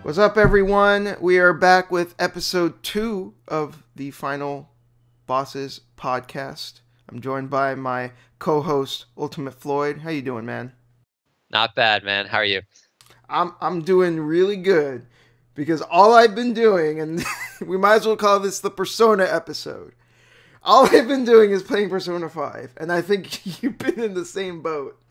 What's up, everyone? We are back with episode 2 of the Final Bosses podcast. I'm joined by my co-host, Ultimate Floyd. How you doing, man? Not bad, man. How are you? I'm doing really good because all I've been doing, and we might as well call this the Persona episode. All I've been doing is playing Persona 5, and I think you've been in the same boat.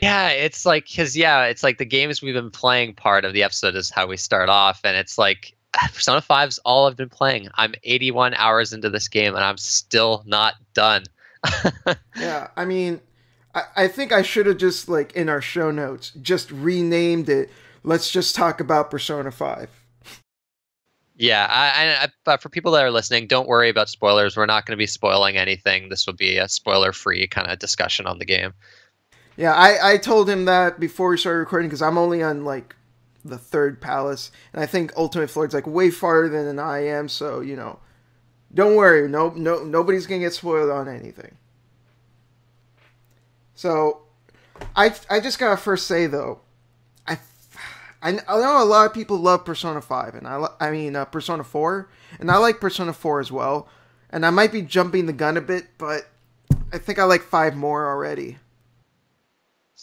Yeah, it's like, it's like the games we've been playing part of the episode is how we start off, and it's like, Persona 5's all I've been playing. I'm 81 hours into this game, and I'm still not done. Yeah, I mean, I think I should have just, like, in our show notes, just renamed it, let's just talk about Persona 5. Yeah, but for people that are listening, don't worry about spoilers. We're not going to be spoiling anything. This will be a spoiler-free kind of discussion on the game. Yeah, I told him that before we started recording because I'm only on, like, the third palace. And I think Ultimate Floyd's, like, way farther than I am. So, you know, don't worry. Nobody's going to get spoiled on anything. So, I just got to first say, though, I know a lot of people love Persona 5. And Persona 4. And I like Persona 4 as well. And I might be jumping the gun a bit, but I think I like 5 more already.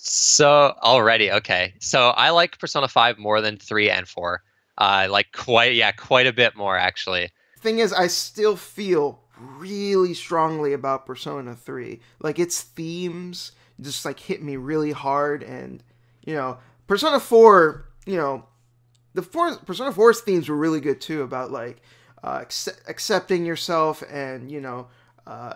So already, okay. So I like Persona 5 more than 3 and 4. Like quite a bit more actually. Thing is, I still feel really strongly about Persona 3. Like, its themes just, like, hit me really hard. And, you know, Persona 4, you know, Persona 4's themes were really good too, about, like, accepting yourself and, you know,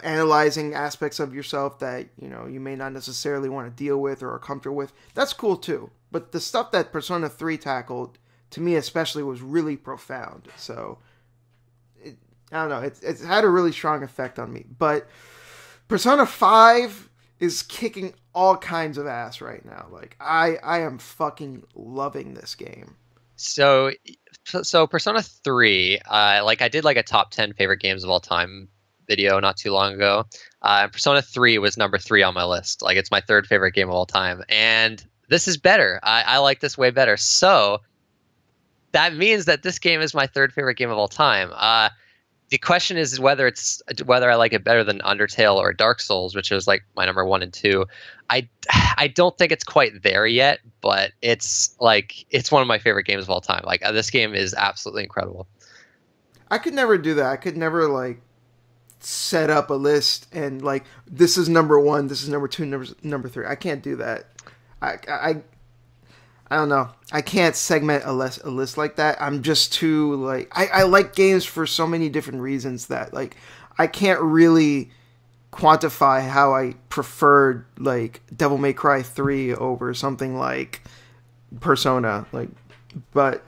analyzing aspects of yourself that, you know, you may not necessarily want to deal with or are comfortable with. That's cool too. But the stuff that Persona 3 tackled, to me especially, was really profound. So, I don't know, it's had a really strong effect on me. But Persona 5 is kicking all kinds of ass right now. Like, I am fucking loving this game. So Persona 3, like I did like a top 10 favorite games of all time video not too long ago. Persona 3 was number 3 on my list. Like, it's my third favorite game of all time. And this is better. I like this way better. So that means that this game is my third favorite game of all time. The question is whether I like it better than Undertale or Dark Souls, which is like my number 1 and 2. I don't think it's quite there yet, but it's one of my favorite games of all time. Like, this game is absolutely incredible. I could never do that. I could never, like, set up a list and, like, this is number 1, this is number 2, number 3. I can't do that. I don't know. I can't segment a list like that. I'm just too, like, I like games for so many different reasons that, like, I can't really quantify how I preferred, like, Devil May Cry 3 over something like Persona. Like, but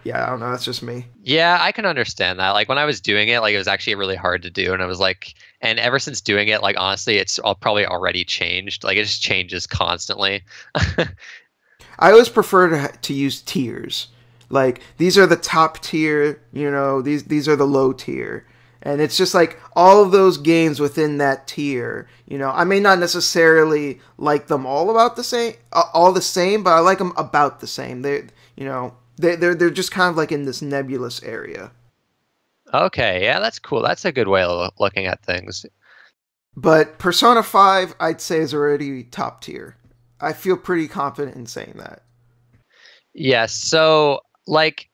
yeah, I don't know. That's just me. Yeah, I can understand that. Like, when I was doing it, like, it was actually really hard to do. And I was like, and ever since doing it, like, honestly, it's probably already changed. Like, it just changes constantly. I always prefer to use tiers. Like, these are the top tier, you know, these are the low tier. And it's just like all of those games within that tier, you know, I may not necessarily like them all the same, but I like them about the same. They're just kind of like in this nebulous area. Okay, yeah, that's cool. That's a good way of looking at things. But Persona 5, I'd say, is already top tier. I feel pretty confident in saying that. Yeah, so, like,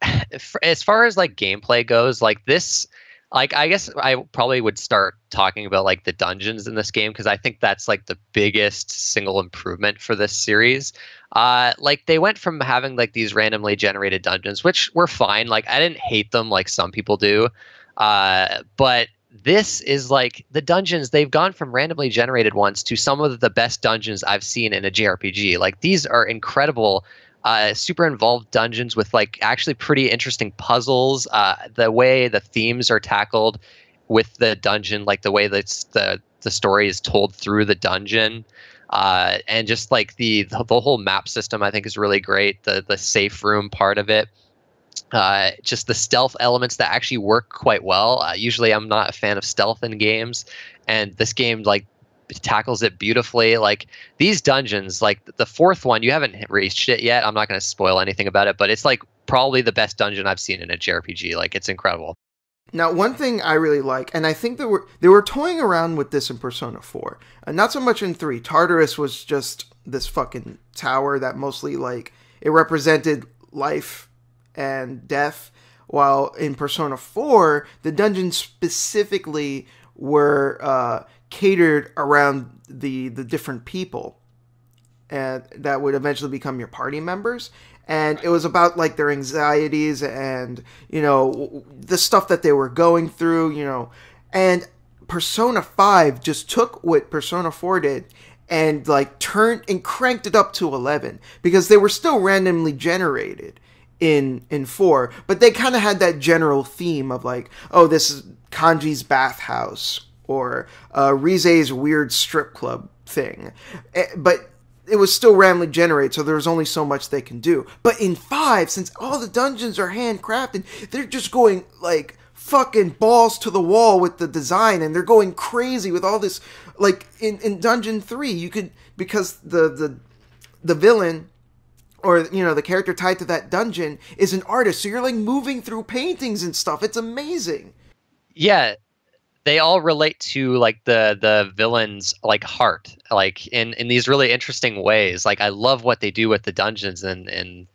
as far as, like, gameplay goes, like, this, like, I guess I probably would start talking about, like, the dungeons in this game, because I think that's, like, the biggest single improvement for this series. Like, they went from having, like, these randomly generated dungeons, which were fine. Like, I didn't hate them like some people do. But this is, like, the dungeons, they've gone from randomly generated ones to some of the best dungeons I've seen in a JRPG. Like, these are incredible, super involved dungeons with, like, actually pretty interesting puzzles. The way the themes are tackled with the dungeon, like the way that the story is told through the dungeon, and just like the whole map system, I think, is really great. The safe room part of it. Just the stealth elements that actually work quite well. Usually I'm not a fan of stealth in games, and this game, like, tackles it beautifully. Like these dungeons, like the fourth one, you haven't reached it yet. I'm not going to spoil anything about it, but it's like probably the best dungeon I've seen in a JRPG. Like it's incredible. Now, one thing I really like, and I think they were toying around with this in Persona 4, and not so much in 3. Tartarus was just this fucking tower that mostly, like, it represented life and death, while in Persona 4, the dungeons specifically were catered around the different people, and that would eventually become your party members. And it was about, like, their anxieties and, you know, the stuff that they were going through, you know. And Persona 5 just took what Persona 4 did and, like, turned and cranked it up to 11. Because they were still randomly generated in 4. But they kind of had that general theme of, like, oh, this is Kanji's bathhouse. Or Rize's weird strip club thing. But it was still randomly generated, so there was only so much they can do. But in 5, since all the dungeons are handcrafted, they're just going, like, fucking balls to the wall with the design, and they're going crazy with all this. Like, in Dungeon 3, you could, because the villain, or, you know, the character tied to that dungeon is an artist, so you're, like, moving through paintings and stuff. It's amazing. Yeah, they all relate to like the villain's like heart, like in these really interesting ways. Like I love what they do with the dungeons and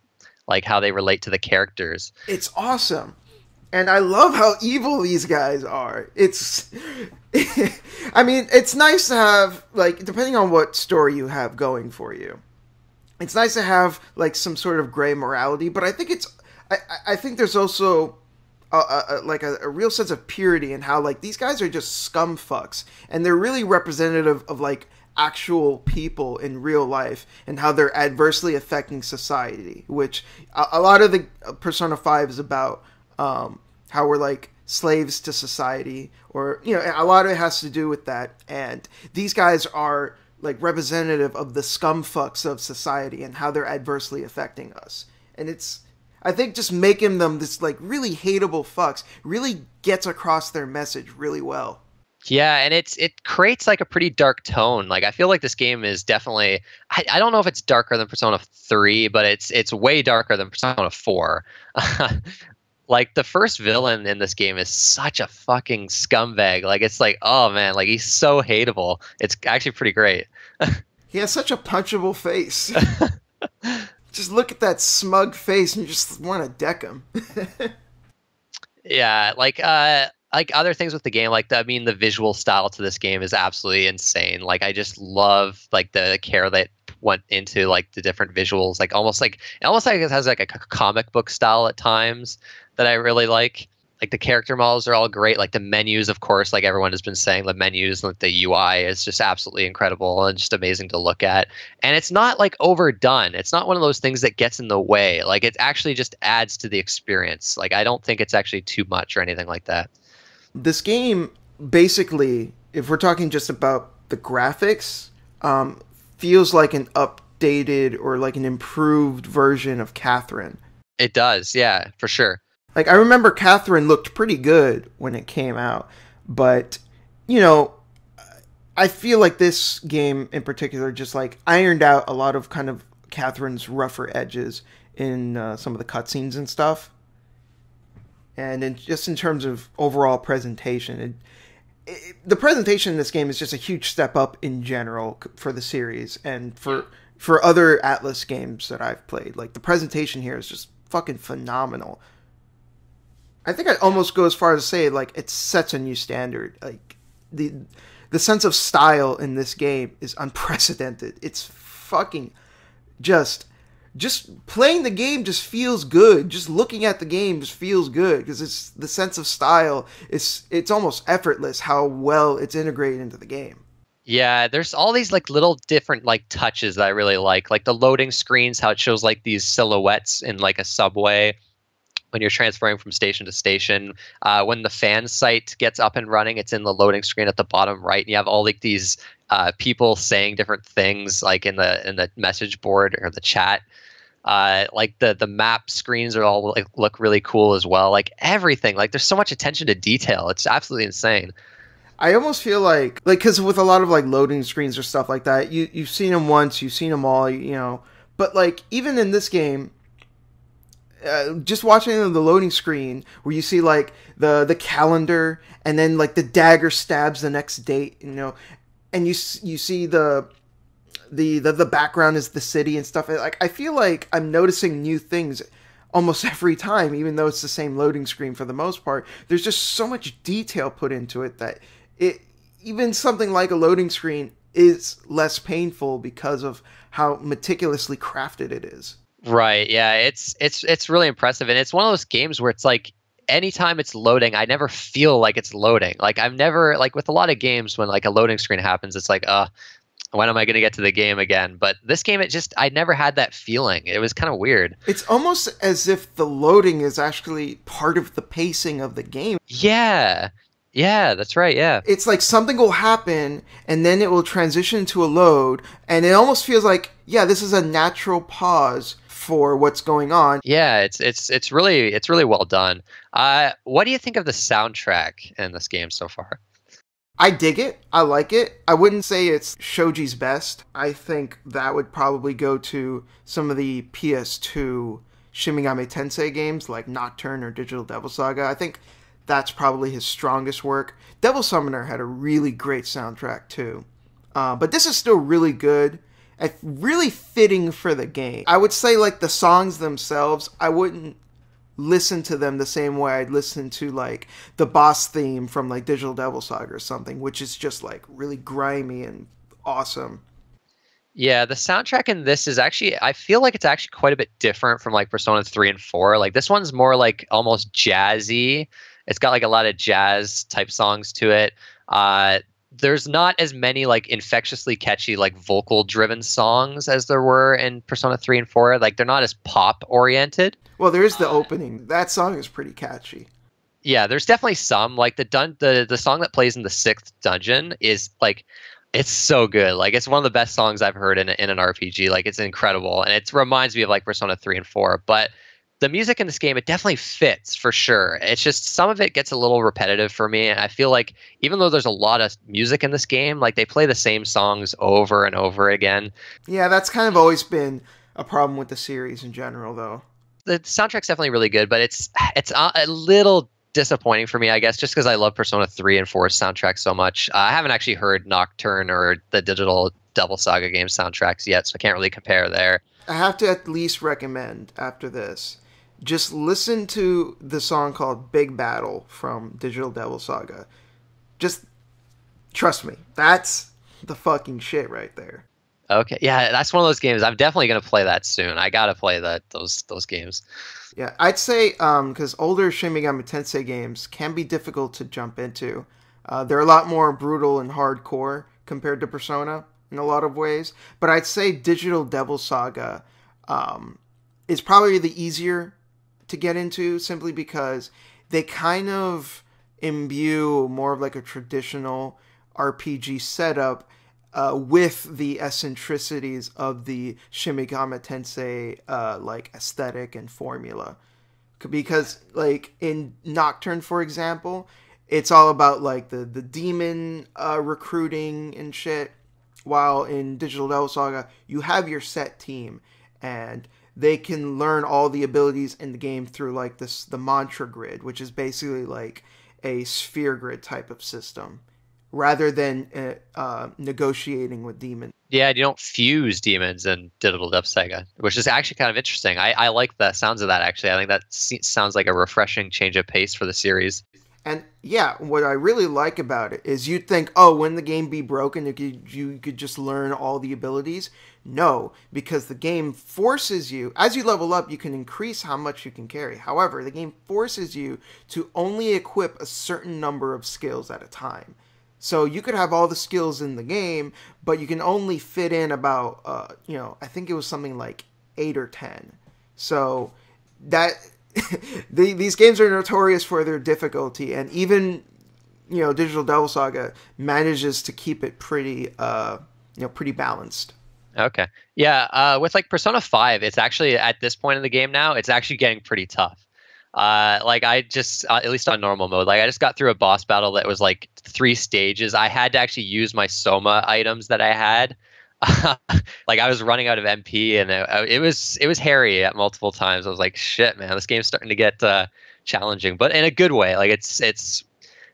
like how they relate to the characters. It's awesome. And I love how evil these guys are. It's I mean, it's nice to have, like, depending on what story you have going for you, it's nice to have like some sort of gray morality, but I think I think there's also like a real sense of purity in how, like, these guys are just scum fucks, and they're really representative of, like, actual people in real life and how they're adversely affecting society, which a lot of the Persona 5 is about, how we're, like, slaves to society, or, you know, a lot of it has to do with that, and these guys are, like, representative of the scum fucks of society and how they're adversely affecting us. And I think just making them this, like, really hateable fucks really gets across their message really well. Yeah, and it creates like a pretty dark tone. Like I feel like this game is definitely I don't know if it's darker than Persona 3, but it's way darker than Persona 4. Like the first villain in this game is such a fucking scumbag. Like it's like, oh man, like he's so hateable. It's actually pretty great. He has such a punchable face. Just look at that smug face and you just want to deck him. Yeah, like other things with the game, like the visual style to this game is absolutely insane. Like I just love like the care that went into like the different visuals, like almost like it has like a comic book style at times that I really like. Like the character models are all great. Like the menus, of course, like everyone has been saying, the menus, like the UI is just absolutely incredible and just amazing to look at. And it's not like overdone. It's not one of those things that gets in the way. Like it actually just adds to the experience. Like I don't think it's actually too much or anything like that. This game, basically, if we're talking just about the graphics, feels like an updated or like an improved version of Catherine. It does, yeah, for sure. Like, I remember Catherine looked pretty good when it came out, but, you know, I feel like this game in particular just, like, ironed out a lot of kind of Catherine's rougher edges in some of the cutscenes and stuff. And just in terms of overall presentation, the presentation in this game is just a huge step up in general for the series and for other Atlas games that I've played. Like, the presentation here is just fucking phenomenal. I think I'd almost go as far as to say, like, it sets a new standard. Like, the sense of style in this game is unprecedented. It's fucking just playing the game just feels good. Just looking at the game just feels good because it's the sense of style. It's almost effortless how well it's integrated into the game. Yeah, there's all these like little different like touches that I really like the loading screens, how it shows like these silhouettes in like a subway when you're transferring from station to station. When the fan site gets up and running, it's in the loading screen at the bottom right, and you have all like these people saying different things like in the message board or the chat. Like the map screens are all like, look really cool as well. Like everything, like there's so much attention to detail. It's absolutely insane. I almost feel like because with a lot of like loading screens or stuff like that, you've seen them once, you've seen them all, you know. But like even in this game, just watching the loading screen where you see like the calendar and then like the dagger stabs the next date, you know, and you see the background is the city and stuff. Like I feel like I'm noticing new things almost every time, even though it's the same loading screen for the most part. There's just so much detail put into it that even something like a loading screen is less painful because of how meticulously crafted it is. Right. Yeah. It's really impressive, and it's one of those games where it's like anytime it's loading, I never feel like it's loading. Like I've never like with a lot of games when like a loading screen happens, it's like when am I going to get to the game again? But this game, I never had that feeling. It was kind of weird. It's almost as if the loading is actually part of the pacing of the game. Yeah. Yeah, that's right. Yeah. It's like something will happen and then it will transition to a load, and it almost feels like, yeah, this is a natural pause for what's going on. Yeah, it's really well done. What do you think of the soundtrack in this game so far? I dig it. I like it. I wouldn't say it's Shoji's best. I think that would probably go to some of the PS2 Shin Megami Tensei games like Nocturne or Digital Devil Saga. I think that's probably his strongest work. Devil Summoner had a really great soundtrack too. But this is still really good and really fitting for the game. I would say like the songs themselves, I wouldn't listen to them the same way I'd listen to like the boss theme from like Digital Devil Saga or something, which is just like really grimy and awesome. Yeah, the soundtrack in this is actually, I feel like it's actually quite a bit different from like Persona 3 and 4. Like this one's more like almost jazzy. It's got like a lot of jazz type songs to it. There's not as many like infectiously catchy like vocal driven songs as there were in Persona 3 and 4. Like they're not as pop oriented. Well, there is the opening. That song is pretty catchy. Yeah, there's definitely some like the song that plays in the 6th dungeon is like it's so good. Like it's one of the best songs I've heard in an RPG. Like it's incredible, and it reminds me of like Persona 3 and 4. But the music in this game, it definitely fits for sure. It's just some of it gets a little repetitive for me, and I feel like even though there's a lot of music in this game, like they play the same songs over and over again. Yeah, that's kind of always been a problem with the series in general, though. The soundtrack's definitely really good, but it's a little disappointing for me, I guess, just because I love Persona 3 and 4's soundtrack so much. I haven't actually heard Nocturne or the Digital Devil Saga game soundtracks yet, so I can't really compare there. I have to at least recommend, after this, just listen to the song called Big Battle from Digital Devil Saga. Just trust me, that's the fucking shit right there. Okay, yeah, that's one of those games. I'm definitely going to play that soon. I got to play those games. Yeah, I'd say because older Shin Megami Tensei games can be difficult to jump into. They're a lot more brutal and hardcore compared to Persona in a lot of ways. But I'd say Digital Devil Saga is probably the easier to get into, simply because they kind of imbue more of like a traditional RPG setup with the eccentricities of the Shin Megami Tensei like aesthetic and formula. Because like in Nocturne, for example, it's all about like the demon recruiting and shit, while in Digital Devil Saga you have your set team and they can learn all the abilities in the game through like the mantra grid, which is basically like a sphere grid type of system, rather than negotiating with demons. Yeah, you don't fuse demons in Digital Devil Saga, which is actually kind of interesting. I like the sounds of that, actually. I think that sounds like a refreshing change of pace for the series. And yeah, what I really like about it is you'd think, oh, wouldn't the game be broken if you could just learn all the abilities? No, because the game forces you, as you level up, you can increase how much you can carry. However, the game forces you to only equip a certain number of skills at a time. So you could have all the skills in the game, but you can only fit in about, I think it was something like 8 or 10. So that these games are notorious for their difficulty, and even Digital Devil Saga manages to keep it pretty balanced. Okay, yeah. With like Persona 5, it's actually at this point in the game now, it's actually getting pretty tough. Like I just, at least on normal mode, like I just got through a boss battle that was like 3 stages. I had to actually use my Soma items that I had. Like I was running out of MP, and it was hairy at multiple times. I was like, shit, man, this game's starting to get challenging, but in a good way. Like it's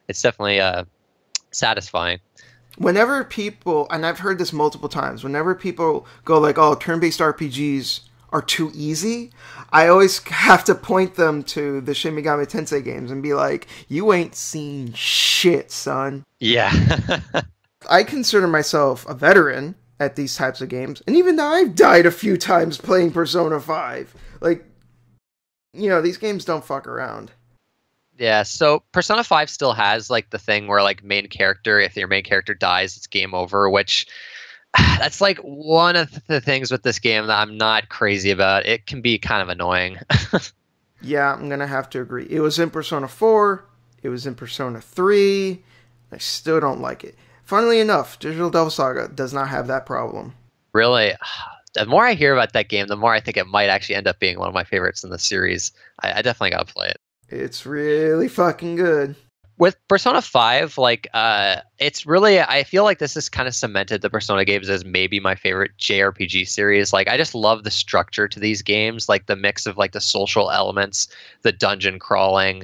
definitely satisfying. Whenever people, and I've heard this multiple times, whenever people go like, oh, turn-based RPGs are too easy, I always have to point them to the Shin Megami Tensei games and be like, you ain't seen shit, son. Yeah. I consider myself a veteran at these types of games, and even I've died a few times playing Persona 5. Like, these games don't fuck around. Yeah, so Persona 5 still has like the thing where like main character, if your main character dies, it's game over, which that's like one of the things with this game that I'm not crazy about. It can be kind of annoying. Yeah, I'm gonna have to agree. It was in Persona 4, it was in Persona 3, I still don't like it. Funnily enough, Digital Devil Saga does not have that problem. Really, the more I hear about that game, the more I think it might actually end up being one of my favorites in the series. I definitely gotta play it. It's really fucking good. With Persona 5, like, it's really, I feel like this has kind of cemented the Persona games as maybe my favorite JRPG series. Like, I just love the structure to these games, like the mix of like the social elements, the dungeon crawling,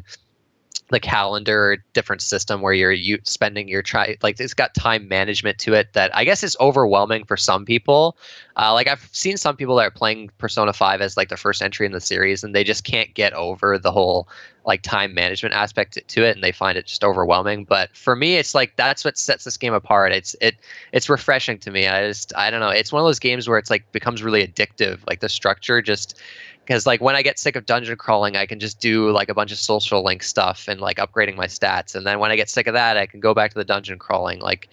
the calendar, different system where you're spending your like it's got time management to it that I guess is overwhelming for some people. Like I've seen some people that are playing Persona 5 as like their first entry in the series, and they just can't get over the whole like time management aspect to it, and they find it just overwhelming. But for me, it's like that's what sets this game apart. It's refreshing to me. I don't know. It's one of those games where it's like becomes really addictive. Like the structure just. Because like when I get sick of dungeon crawling, I can just do like a bunch of social link stuff and like upgrading my stats. And then when I get sick of that, I can go back to the dungeon crawling. Like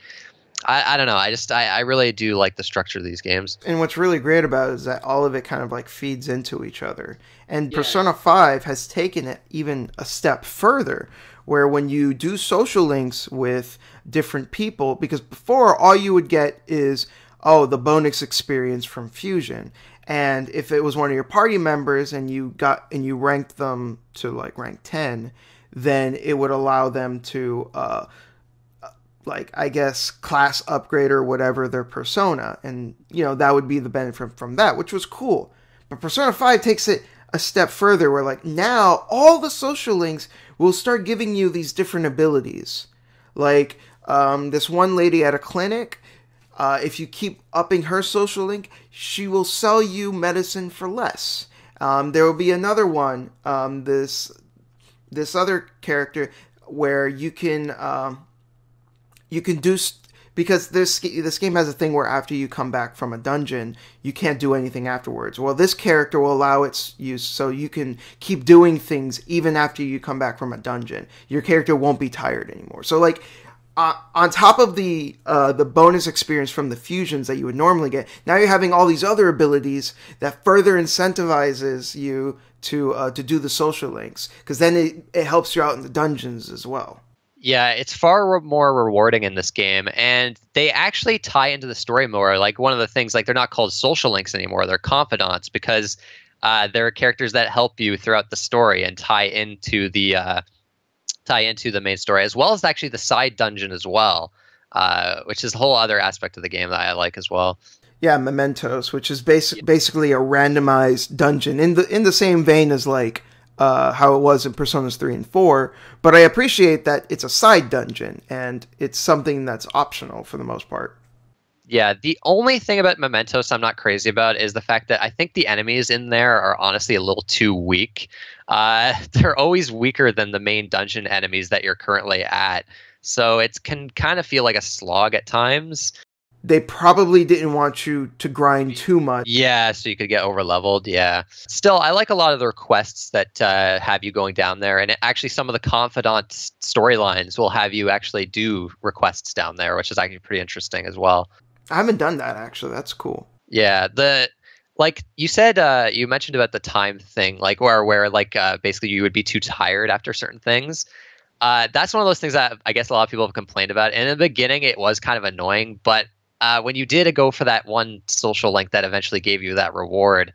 I don't know. I really do like the structure of these games. And what's really great about it is that all of it kind of like feeds into each other. And Persona 5 has taken it even a step further, where when you do social links with different people, because before all you would get is, oh, the bonus experience from Fusion. And if it was one of your party members and you ranked them to like rank 10, then it would allow them to like I guess class upgrade or whatever their persona, and that would be the benefit from that, which was cool. But Persona 5 takes it a step further, where like now all the social links will start giving you these different abilities. Like this one lady at a clinic. If you keep upping her social link, she will sell you medicine for less. There will be another one, this other character, where you can do because this game has a thing where after you come back from a dungeon, you can't do anything afterwards. Well, this character will allow its use, so you can keep doing things even after you come back from a dungeon. Your character won't be tired anymore. So like. On top of the bonus experience from the fusions that you would normally get, now you're having all these other abilities that further incentivizes you to do the social links, because then it helps you out in the dungeons as well. Yeah, it's far more rewarding in this game, and they actually tie into the story more. Like one of the things, like they're not called social links anymore; they're confidants, because they're characters that help you throughout the story and tie into the main story, as well as actually the side dungeon as well, which is a whole other aspect of the game that I like as well. Yeah, Mementos, which is basically a randomized dungeon in the same vein as like how it was in Personas 3 and 4, but I appreciate that it's a side dungeon and it's something that's optional for the most part. Yeah, the only thing about Mementos I'm not crazy about is the fact that I think the enemies in there are honestly a little too weak. They're always weaker than the main dungeon enemies that you're currently at. So it can kind of feel like a slog at times. They probably didn't want you to grind too much. Yeah, so you could get over-leveled, yeah. Still, I like a lot of the requests that have you going down there. And actually, some of the Confidant storylines will have you actually do requests down there, which is actually pretty interesting as well. I haven't done that, actually. That's cool. Yeah, like you said, you mentioned about the time thing, like where like basically you would be too tired after certain things. That's one of those things that I guess a lot of people have complained about. And in the beginning, it was kind of annoying, but when you did go for that one social link that eventually gave you that reward,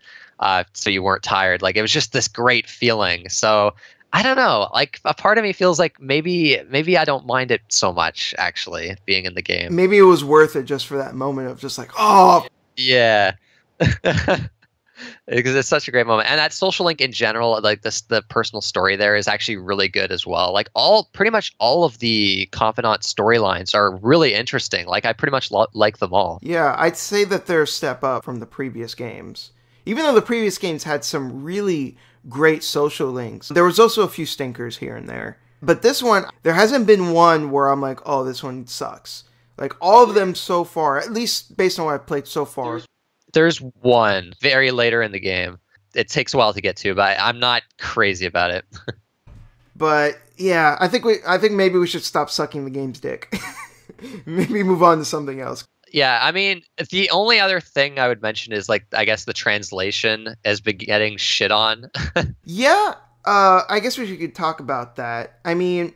so you weren't tired, like it was just this great feeling. So I don't know. Like a part of me feels like maybe I don't mind it so much actually being in the game. Maybe it was worth it just for that moment of just like, oh, Yeah. Because it's such a great moment, and that social link in general, like this, the personal story there is actually really good as well. Like pretty much all of the confidant storylines are really interesting. Like I pretty much like them all. yeah, I'd say that they're a step up from the previous games. Even though the previous games had some really great social links, there was also a few stinkers here and there. But this one, there hasn't been one where I'm like, oh, this one sucks. Like all of them so far, at least based on what I've played so far. There's one very later in the game. It takes a while to get to, but I'm not crazy about it. But yeah, I think maybe we should stop sucking the game's dick. Maybe move on to something else. Yeah, I mean, the only other thing I would mention is like I guess the translation has been getting shit on. Yeah, I guess we could talk about that. I mean,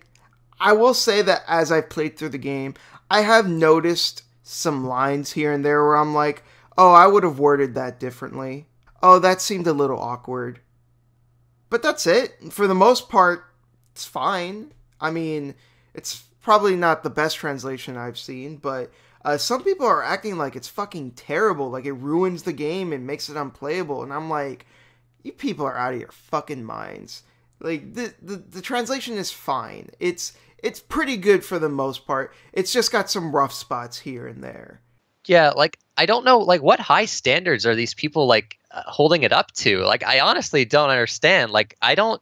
I will say that as I've played through the game, I have noticed some lines here and there where I'm like, oh, I would have worded that differently. Oh, that seemed a little awkward. But that's it. For the most part, it's fine. I mean, it's probably not the best translation I've seen, but some people are acting like it's fucking terrible, like it ruins the game and makes it unplayable, and I'm like, you people are out of your fucking minds. Like, the translation is fine. It's pretty good for the most part. It's just got some rough spots here and there. Yeah, like I don't know, like what high standards are these people like holding it up to? Like I honestly don't understand. Like I don't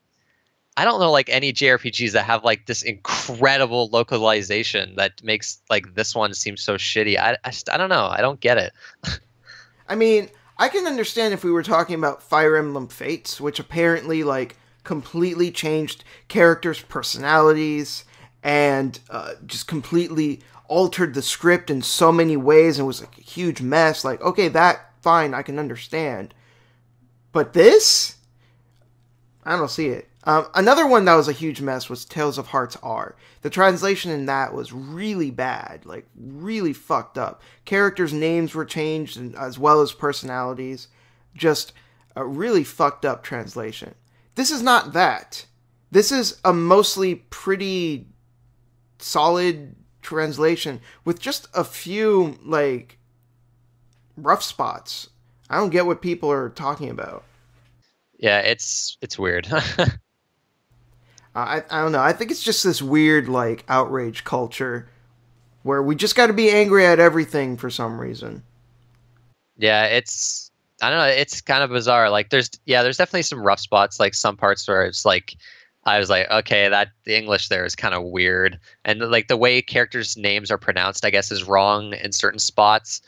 know like any JRPGs that have like this incredible localization that makes like this one seem so shitty. I don't know. I don't get it. I mean, I can understand if we were talking about Fire Emblem Fates, which apparently like completely changed characters' personalities and just completely altered the script in so many ways and was like a huge mess. Like, okay, that fine, I can understand. But this, I don't see it. Another one that was a huge mess was Tales of Hearts R. The translation in that was really bad, like really fucked up. Characters' names were changed as well as personalities. Just a really fucked up translation. This is not that. This is a mostly pretty solid translation with just a few like rough spots. I don't get what people are talking about. Yeah, it's weird. I don't know. I think it's just this weird like outrage culture where we just got to be angry at everything for some reason. Yeah, I don't know, it's kind of bizarre. Like there's definitely some rough spots, like some parts where it's like I was like, okay, that the English there is kind of weird, and like the way characters' names are pronounced, I guess, is wrong in certain spots.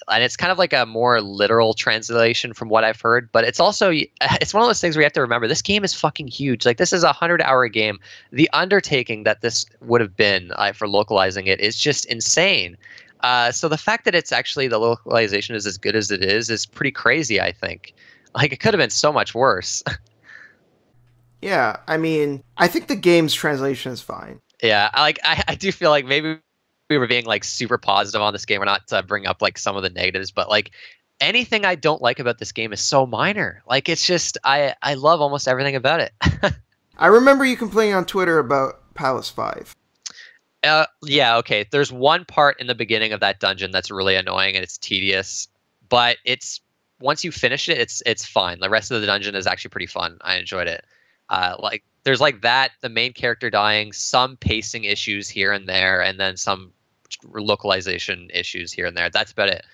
And it's kind of like a more literal translation from what I've heard. But it's also it's one of those things where you have to remember this game is fucking huge. Like this is a 100-hour game. The undertaking that this would have been for localizing it is just insane. So the fact that it's actually the localization is as good as it is pretty crazy. I think like it could have been so much worse. Yeah, I mean, I think the game's translation is fine. Yeah, I do feel like maybe we were being like super positive on this game. We're not to bring up like some of the negatives, but like anything I don't like about this game is so minor. Like it's just I love almost everything about it. I remember you complaining on Twitter about Palace 5. Yeah, okay. There's one part in the beginning of that dungeon that's really annoying and it's tedious, but it's once you finish it, it's fine. The rest of the dungeon is actually pretty fun. I enjoyed it. Like there's like that, the main character dying, some pacing issues here and there, and then some localization issues here and there. That's about it.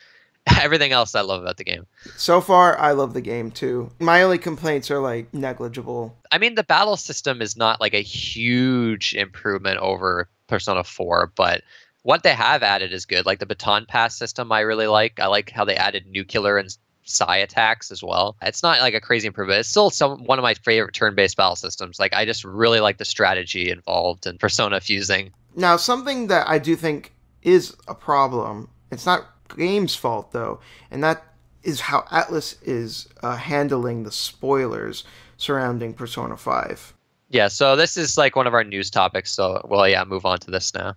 Everything else I love about the game. So far, I love the game too. My only complaints are like negligible. I mean, the battle system is not like a huge improvement over Persona 4, but what they have added is good. Like the baton pass system, I really like. I like how they added nuclear and psi attacks as well. It's not like a crazy improvement. It's still one of my favorite turn-based battle systems. Like I just really like the strategy involved in Persona fusing. Now, something that I do think is a problem, it's not game's fault though, and that is how Atlus is handling the spoilers surrounding Persona 5. Yeah, so this is like one of our news topics, so well, yeah, move on to this now.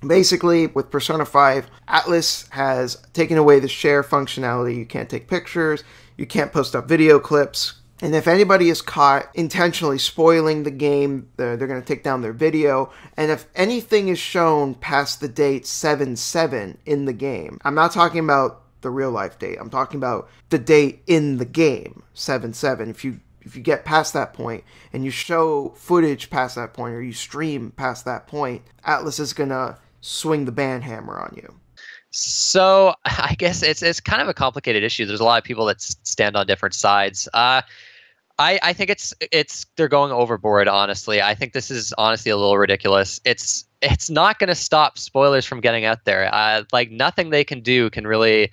Basically, with Persona 5, Atlus has taken away the share functionality. You can't take pictures, you can't post up video clips, And if anybody is caught intentionally spoiling the game, they're going to take down their video. And if anything is shown past the date 7/7 in the game, I'm not talking about the real life date. I'm talking about the date in the game, 7/7. If you get past that point and you show footage past that point or you stream past that point, Atlas is going to swing the ban hammer on you. So I guess it's kind of a complicated issue. There's a lot of people that stand on different sides. I think it's they're going overboard, honestly. I think this is honestly a little ridiculous. It's not going to stop spoilers from getting out there. Like nothing they can do can really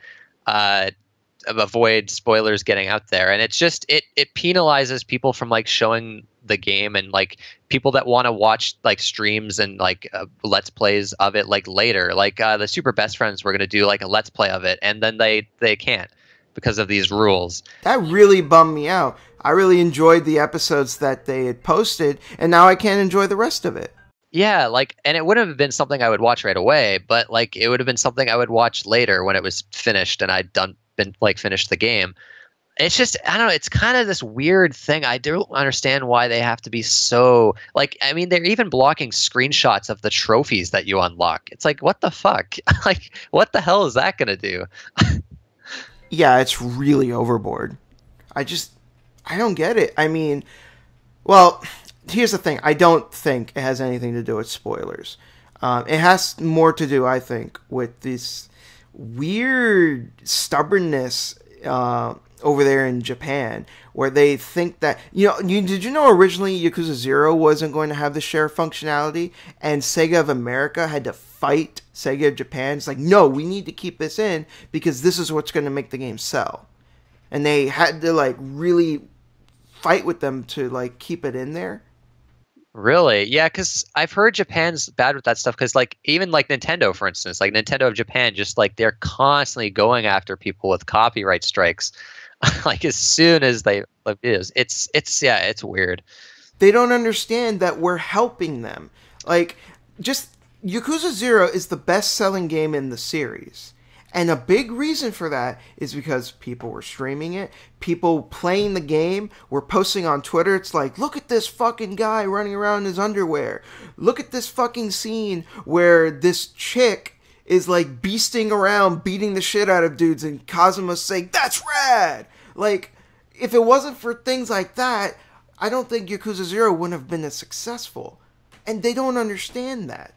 avoid spoilers getting out there, and it's just it penalizes people from like showing the game, and like people that want to watch like streams and like let's plays of it like later. Like the Super Best Friends were going to do like a let's play of it, and then they can't because of these rules. That really bummed me out. I really enjoyed the episodes that they had posted, and now I can't enjoy the rest of it. Yeah, like, and it wouldn't have been something I would watch right away, but like it would have been something I would watch later when it was finished and I'd finished the game. It's just, I don't know, it's kind of this weird thing. I don't understand why they have to be so, like, I mean, they're even blocking screenshots of the trophies that you unlock. It's like, what the fuck? Like, what the hell is that going to do? Yeah, it's really overboard. I don't get it. I mean, well, here's the thing. I don't think it has anything to do with spoilers. It has more to do, I think, with this weird stubbornness over there in Japan, where they think that, did you know originally Yakuza 0 wasn't going to have the share functionality, and Sega of America had to fight Sega of Japan? It's like, no, we need to keep this in because this is what's going to make the game sell. And they had to like really fight with them to like keep it in there. Really? Yeah, because I've heard Japan's bad with that stuff. Because like even like Nintendo, for instance, like Nintendo of Japan, just like they're constantly going after people with copyright strikes. Like as soon as they it's weird. They don't understand that we're helping them. Like, just Yakuza 0 is the best-selling game in the series. And a big reason for that is because people were streaming it. People playing the game were posting on Twitter. It's like, look at this fucking guy running around in his underwear. Look at this fucking scene where this chick is like beasting around, beating the shit out of dudes, and Kazuma's saying, that's rad! Like, if it wasn't for things like that, I don't think Yakuza 0 wouldn't have been as successful. And they don't understand that.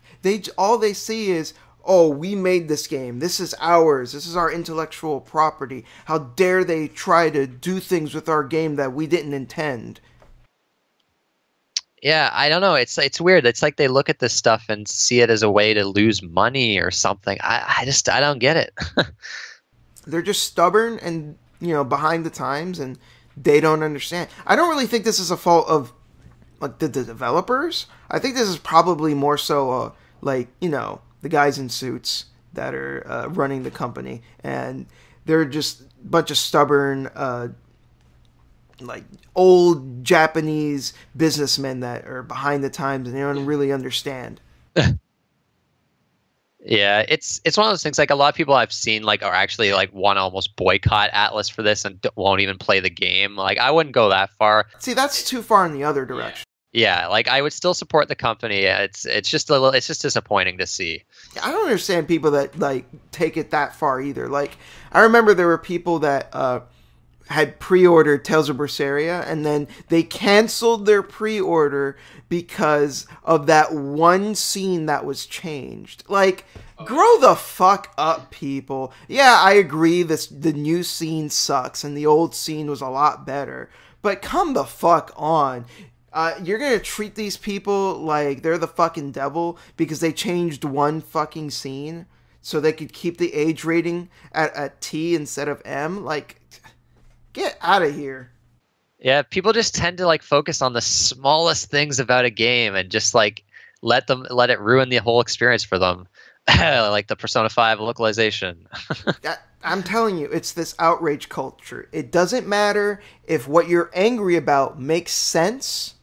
All they see is, oh, we made this game. This is ours. This is our intellectual property. How dare they try to do things with our game that we didn't intend? Yeah, I don't know. It's weird. It's like they look at this stuff and see it as a way to lose money or something. I don't get it. They're just stubborn and, behind the times, and they don't understand. I don't really think this is a fault of like the developers. I think this is probably more so the guys in suits that are running the company, and they're just a bunch of stubborn, like old Japanese businessmen that are behind the times, and they don't really understand. Yeah, it's one of those things. Like a lot of people I've seen like are actually like want to almost boycott Atlas for this and won't even play the game. Like I wouldn't go that far. See, that's too far in the other direction. Yeah, like I would still support the company. It's just it's just disappointing to see. I don't understand people that like take it that far either. Like I remember there were people that had pre-ordered Tales of Berseria, and then they canceled their pre-order because of that one scene that was changed. Like, grow the fuck up, people. Yeah, I agree the new scene sucks and the old scene was a lot better, but come the fuck on. You're gonna treat these people like they're the fucking devil because they changed one fucking scene so they could keep the age rating at T instead of M? Like, get out of here. Yeah, people just tend to like focus on the smallest things about a game and just like let it ruin the whole experience for them. Like the Persona 5 localization. I'm telling you, it's this outrage culture. It doesn't matter if what you're angry about makes sense,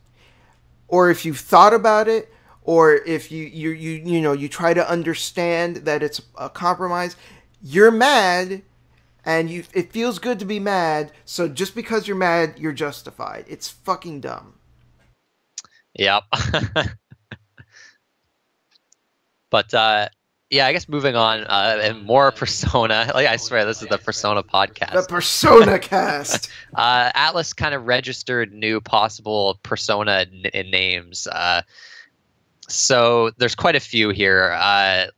or if you've thought about it, or if you try to understand that it's a compromise. You're mad, and it feels good to be mad, so just because you're mad, you're justified. It's fucking dumb. Yep. But yeah, I guess moving on, and more Persona. Like, I swear, this is the Persona podcast. The Persona cast. Atlas kind of registered new possible Persona names. So there's quite a few here.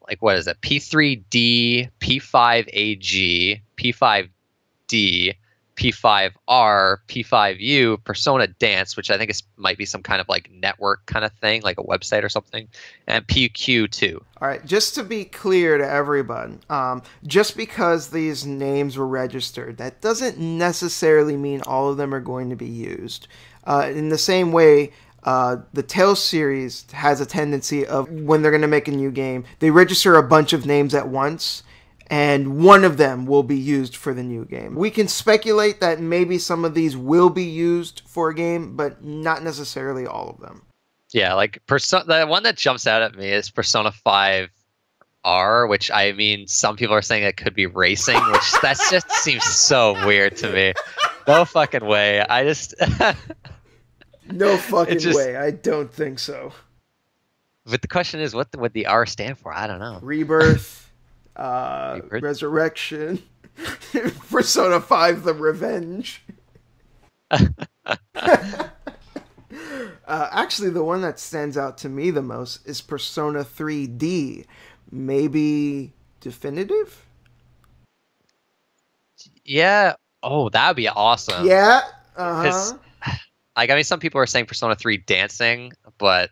Like, what is it? P3D, P5AG, P5D, P5R, P5U, Persona Dance, which I think might be some kind of like network kind of thing, like a website or something, and PQ2. All right, just to be clear to everyone, just because these names were registered, that doesn't necessarily mean all of them are going to be used. In the same way, the Tales series has a tendency of, when they're going to make a new game, they register a bunch of names at once, and one of them will be used for the new game. We can speculate that maybe some of these will be used for a game, but not necessarily all of them. Yeah, like the one that jumps out at me is Persona 5R, which, I mean, some people are saying it could be racing, which that just seems so weird to me. No fucking way. I just... No fucking way. I don't think so. But the question is, what would the R stand for? I don't know. Rebirth. Resurrection. Persona 5 The Revenge. Actually, the one that stands out to me the most is Persona 3D. Maybe Definitive? Yeah. Oh, that would be awesome. Yeah. Uh-huh. Like, I mean, some people are saying Persona 3 Dancing, but...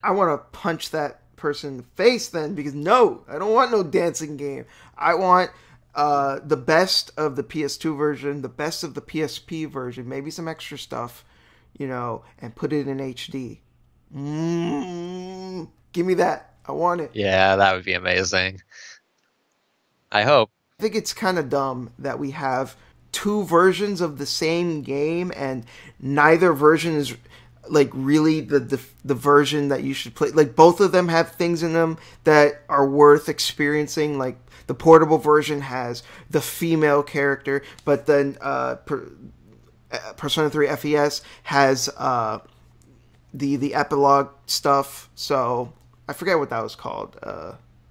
I want to punch that person in the face then, because no, I don't want no dancing game. I want the best of the PS2 version, the best of the PSP version, maybe some extra stuff, and put it in HD. Give me that. I want it. Yeah, that would be amazing. I hope. I think it's kind of dumb that we have two versions of the same game and neither version is like really the version that you should play. Like, both of them have things in them that are worth experiencing. Like, the portable version has the female character, but then Persona 3 FES has the epilogue stuff. So I forget what that was called.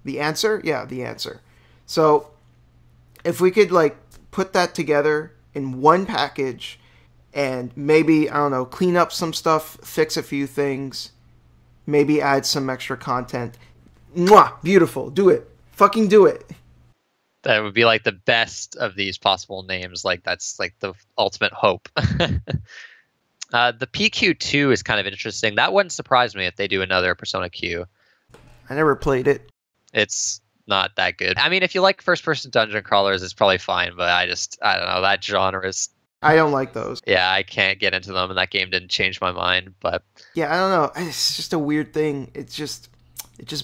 The Answer? Yeah, The Answer. So if we could like put that together in one package and maybe, I don't know, clean up some stuff, fix a few things, maybe add some extra content. Mwah! Beautiful. Do it. Fucking do it. That would be like the best of these possible names. Like, that's like the ultimate hope. The PQ2 is kind of interesting. That wouldn't surprise me if they do another Persona Q. I never played it. It's not that good. I mean, if you like first-person dungeon crawlers, it's probably fine, but I don't know. That genre is... I don't like those. Yeah, I can't get into them, and that game didn't change my mind, but... Yeah, I don't know. It's just a weird thing. It just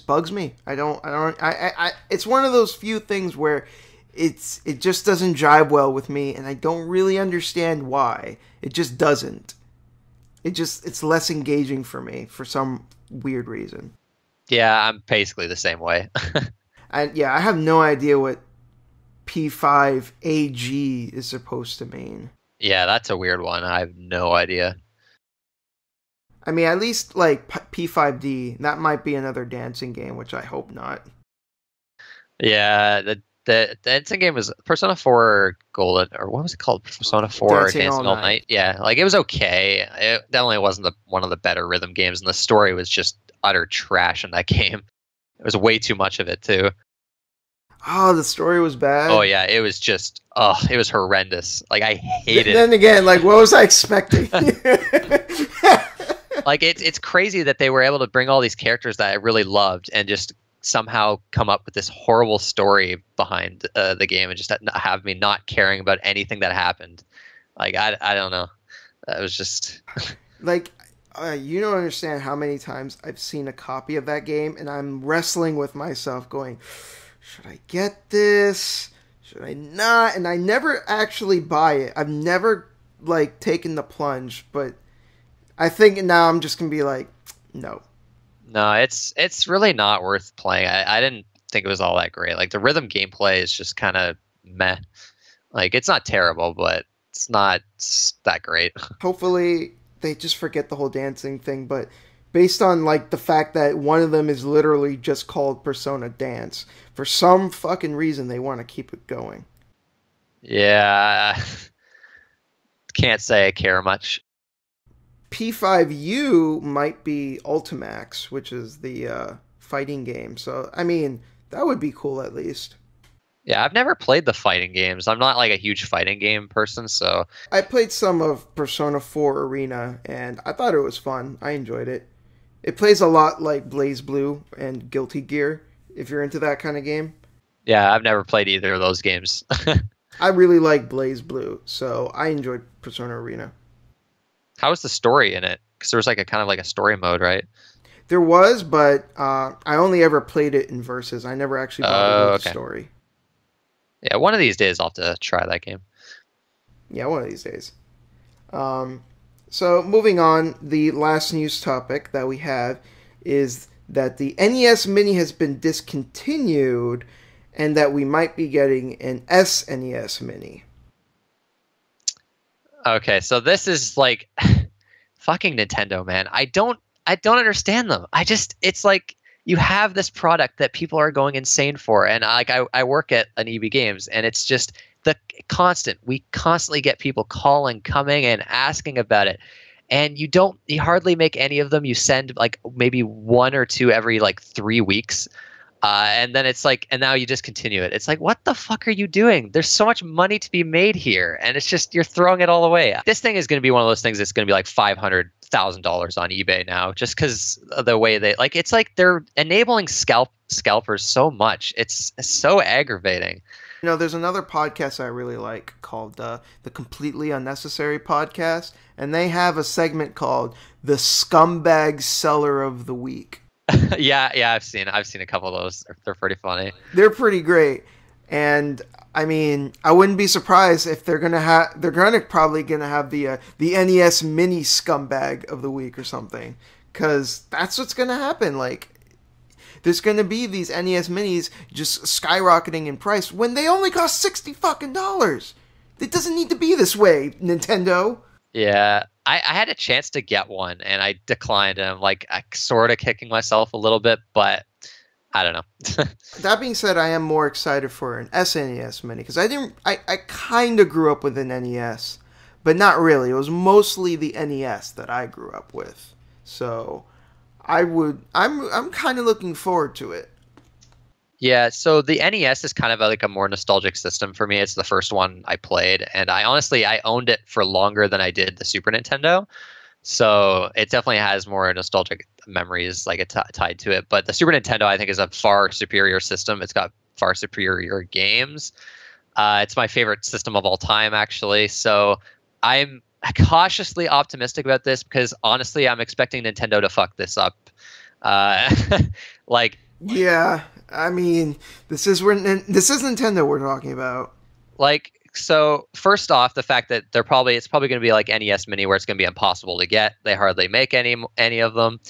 bugs me. It's one of those few things where it just doesn't jive well with me, and I don't really understand why. It just doesn't. It's less engaging for me for some weird reason. Yeah, I'm basically the same way. I have no idea what P5AG is supposed to mean. Yeah, that's a weird one. I have no idea. I mean, at least like P5D, that might be another dancing game, which I hope not. Yeah, the dancing game was Persona 4 Golden, or what was it called? Persona 4 Dancing All Night. Yeah, like, it was okay. It definitely wasn't one of the better rhythm games, and the story was just utter trash in that game. It was way too much of it too. Oh, the story was bad. Oh yeah, it was just it was horrendous. Like, I hated it. Then again, like, what was I expecting? Like, it's crazy that they were able to bring all these characters that I really loved and just somehow come up with this horrible story behind the game and just have me not caring about anything that happened. Like, I don't know. It was just like, you don't understand how many times I've seen a copy of that game and I'm wrestling with myself going, should I get this? Should I not? And I never actually buy it. I've never like taken the plunge, but I think now I'm just gonna be like, no. No, it's really not worth playing. I didn't think it was all that great. Like, the rhythm gameplay is just kind of meh. Like, it's not terrible, but it's not that great. Hopefully they just forget the whole dancing thing, but based on like the fact that one of them is literally just called Persona Dance, for some fucking reason they want to keep it going. Yeah, can't say I care much. P5U might be Ultimax, which is the fighting game. So, I mean, that would be cool at least. Yeah, I've never played the fighting games. I'm not like a huge fighting game person, so I played some of Persona 4 Arena, and I thought it was fun. I enjoyed it. It plays a lot like Blaze Blue and Guilty Gear, if you're into that kind of game. yeah, I've never played either of those games. I really like Blaze Blue, so I enjoyed Persona Arena. How was the story in it? Because there was like a kind of like a story mode, right? There was, but I only ever played it in verses. I never actually bothered with the Okay. story. Yeah, one of these days I'll have to try that game. Yeah, one of these days. So moving on, the last news topic that we have is that the NES Mini has been discontinued and that we might be getting an SNES Mini. Okay, so this is like fucking Nintendo, man. I don't understand them. It's like you have this product that people are going insane for, and I work at an EB Games, and it's just we constantly get people calling, coming, and asking about it. And you hardly make any of them. You send like maybe one or two every like 3 weeks. And then it's like, and now you just continue it. It's like, what the fuck are you doing? There's so much money to be made here, and it's just you're throwing it all away. This thing is going to be one of those things that's going to be like $500,000 on eBay now, just because of the way they like. It's like they're enabling scalpers so much. It's so aggravating. You know, there's another podcast I really like called the Completely Unnecessary Podcast, and they have a segment called the Scumbag Seller of the Week. Yeah, I've seen a couple of those. They're pretty funny. They're pretty great, and I mean, I wouldn't be surprised if they're probably gonna have the NES Mini Scumbag of the Week or something, because that's what's gonna happen. Like, there's gonna be these NES Minis just skyrocketing in price when they only cost $60 fucking. It doesn't need to be this way, Nintendo. Yeah, I had a chance to get one and I declined, and I'm like sort of kicking myself a little bit, but I don't know. That being said, I am more excited for an SNES Mini because I kind of grew up with an NES, but not really. It was mostly the NES that I grew up with, so I'm kind of looking forward to it. Yeah, so the NES is kind of like a more nostalgic system for me. It's the first one I played, and I owned it for longer than I did the Super Nintendo. So it definitely has more nostalgic memories like tied to it. But the Super Nintendo, I think, is a far superior system. It's got far superior games. It's my favorite system of all time, actually. So I'm cautiously optimistic about this because honestly, I'm expecting Nintendo to fuck this up. Like, yeah, I mean, this is Nintendo we're talking about. Like, so first off, the fact that it's probably going to be like NES Mini, where it's going to be impossible to get. They hardly make any of them,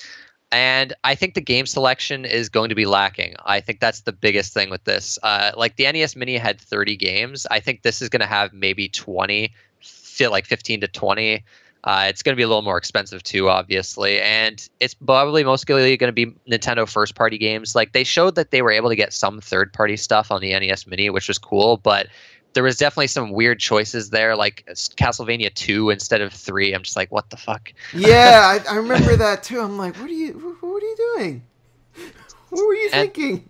and I think the game selection is going to be lacking. I think that's the biggest thing with this. Like the NES Mini had 30 games. I think this is going to have maybe 20, like 15 to 20. It's going to be a little more expensive too, obviously, and it's probably mostly going to be Nintendo first-party games. Like they showed that they were able to get some third-party stuff on the NES Mini, which was cool, but there was definitely some weird choices there, like Castlevania 2 instead of 3. I'm just like, what the fuck? Yeah, I remember that too. I'm like, what are you doing? What were you thinking?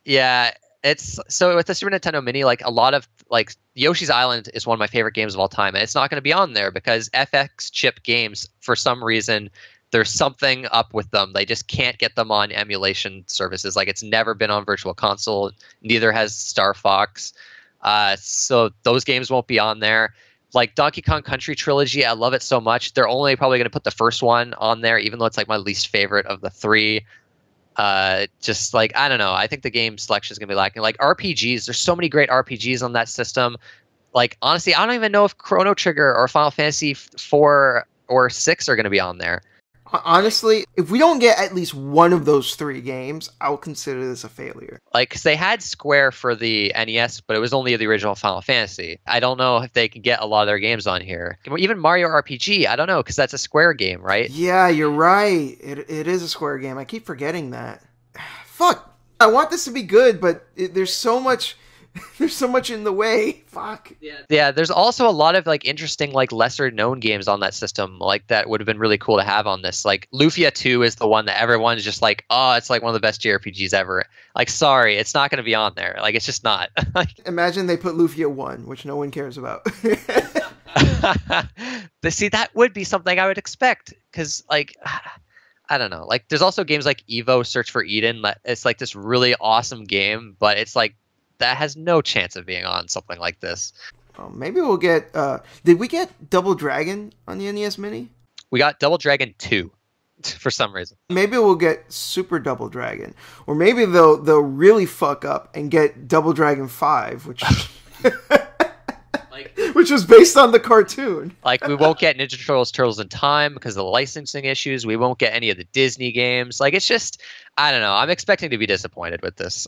Yeah, it's so with the Super Nintendo Mini, like a lot of like Yoshi's Island is one of my favorite games of all time, and it's not going to be on there because FX chip games, for some reason, there's something up with them. They just can't get them on emulation services. Like it's never been on Virtual Console. Neither has Star Fox. So those games won't be on there. Like Donkey Kong Country Trilogy, I love it so much. They're only probably going to put the first one on there, even though it's like my least favorite of the three. Just like, I don't know. I think the game selection is going to be lacking. Like RPGs, there's so many great RPGs on that system. Like, honestly, I don't even know if Chrono Trigger or Final Fantasy 4 or 6 are going to be on there. Honestly, if we don't get at least one of those 3 games, I'll consider this a failure. Like, 'cause they had Square for the NES, but it was only the original Final Fantasy. I don't know if they can get a lot of their games on here. Even Mario RPG, I don't know, because that's a Square game, right? Yeah, you're right. It is a Square game. I keep forgetting that. Fuck. I want this to be good, but there's so much in the way. Fuck. Yeah, there's also a lot of like interesting, like lesser known games on that system, like that would have been really cool to have on this. Like Lufia 2 is the one that everyone's just like, oh, it's like one of the best JRPGs ever. Like, sorry, it's not going to be on there. Like, it's just not. Imagine they put Lufia 1, which no one cares about. See, that would be something I would expect, because like, I don't know. Like, there's also games like Evo Search for Eden. It's like this really awesome game, but it's like that has no chance of being on something like this. Oh, maybe we'll get. Did we get Double Dragon on the NES Mini? We got Double Dragon 2 for some reason. Maybe we'll get Super Double Dragon, or maybe they'll really fuck up and get Double Dragon 5, which which was based on the cartoon. Like, we won't get Ninja Turtles Turtles in Time because of the licensing issues. We won't get any of the Disney games. Like, it's just, I don't know. I'm expecting to be disappointed with this.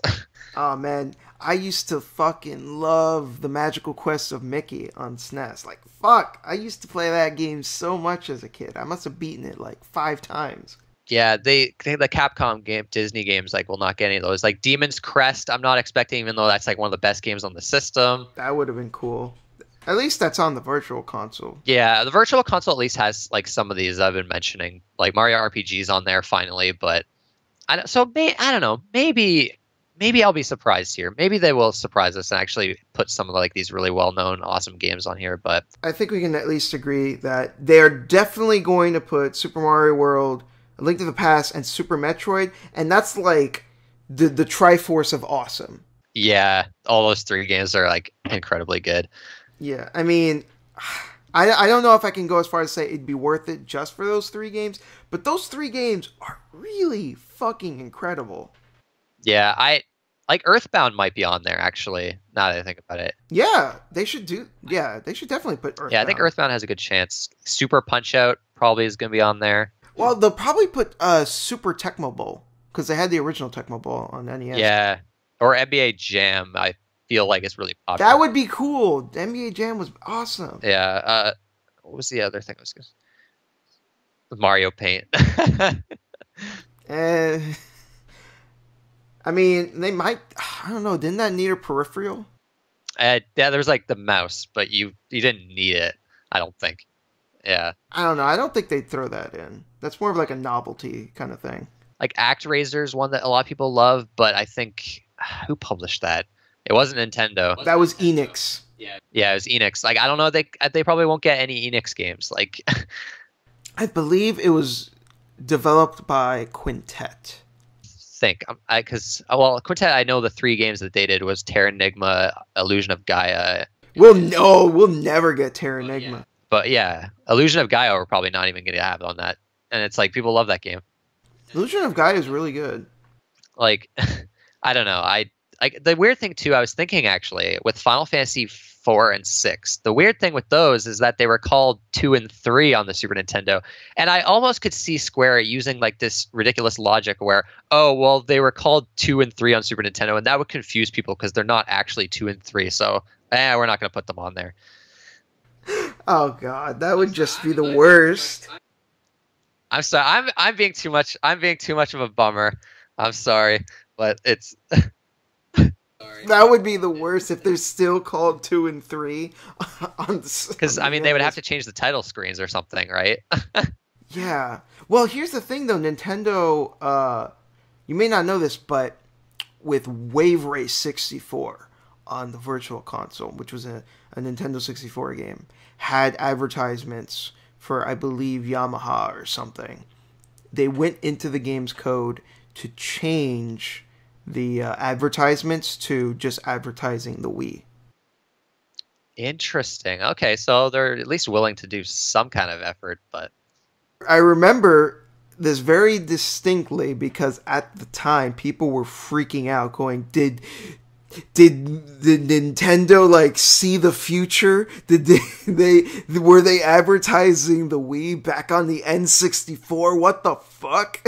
Oh man, I used to fucking love the Magical Quest of Mickey on SNES. Like, fuck, I used to play that game so much as a kid. I must have beaten it like 5 times. Yeah, the Capcom game, Disney games, like, will not get any of those. Like Demon's Crest, I'm not expecting, even though that's like one of the best games on the system. That would have been cool. At least that's on the Virtual Console. Yeah, the Virtual Console at least has like some of these I've been mentioning, like Mario RPG's on there finally. But I don't know. Maybe I'll be surprised here. Maybe they will surprise us and actually put some of like these really well-known, awesome games on here. But I think we can at least agree that they're definitely going to put Super Mario World, A Link to the Past, and Super Metroid, and that's like the Triforce of awesome. Yeah, all those 3 games are like incredibly good. Yeah, I mean, I don't know if I can go as far as say it'd be worth it just for those 3 games, but those 3 games are really fucking incredible. Yeah, I like Earthbound might be on there actually, now that I think about it. Yeah, they should definitely put Earthbound. Yeah, I think Earthbound has a good chance. Super Punch-Out probably is going to be on there. Well, they'll probably put Super Tecmo Bowl, because they had the original Tecmo Bowl on NES. Yeah, or NBA Jam, I feel like it's really popular. That would be cool. The NBA Jam was awesome. Yeah, what was the other thing I was going to... Mario Paint. I mean, they might... I don't know. Didn't that need a peripheral? Yeah, there was like the mouse, but you didn't need it, I don't think. Yeah. I don't know. I don't think they'd throw that in. That's more of like a novelty kind of thing. Like ActRaiser's one that a lot of people love, but I think... Who published that? It wasn't Nintendo. That was Enix. Yeah, it was Enix. Like, I don't know. They probably won't get any Enix games. Like, I believe it was developed by Quintet. Because Quintet, I know the 3 games that they did was Terra Enigma, Illusion of Gaia. We'll never get Terra Enigma. But yeah, Illusion of Gaia we're probably not even going to have on that, and it's like people love that game. Illusion of Gaia is really good. Like, I don't know. The weird thing too, I was thinking actually with Final Fantasy 4 and 6, the weird thing with those is that they were called 2 and 3 on the Super Nintendo, and I almost could see Square using like this ridiculous logic where, oh well, they were called 2 and 3 on Super Nintendo, and that would confuse people because they're not actually 2 and 3, so we're not going to put them on there. Oh god, that would just be the worst. I'm sorry. I'm being too much. I'm being too much of a bummer. I'm sorry, but it's. That would be the worst if they're still called 2 and 3. Because I mean, they would have to change the title screens or something, right? Yeah. Well, here's the thing, though. Nintendo. You may not know this, but with Wave Race 64 on the Virtual Console, which was a Nintendo 64 game, had advertisements for, I believe, Yamaha or something. They went into the game's code to change the advertisements to just advertising the Wii. Interesting. Okay, so they're at least willing to do some kind of effort, but... I remember this very distinctly because at the time people were freaking out going, did did Nintendo like see the future? Did they were they advertising the Wii back on the N64? What the fuck?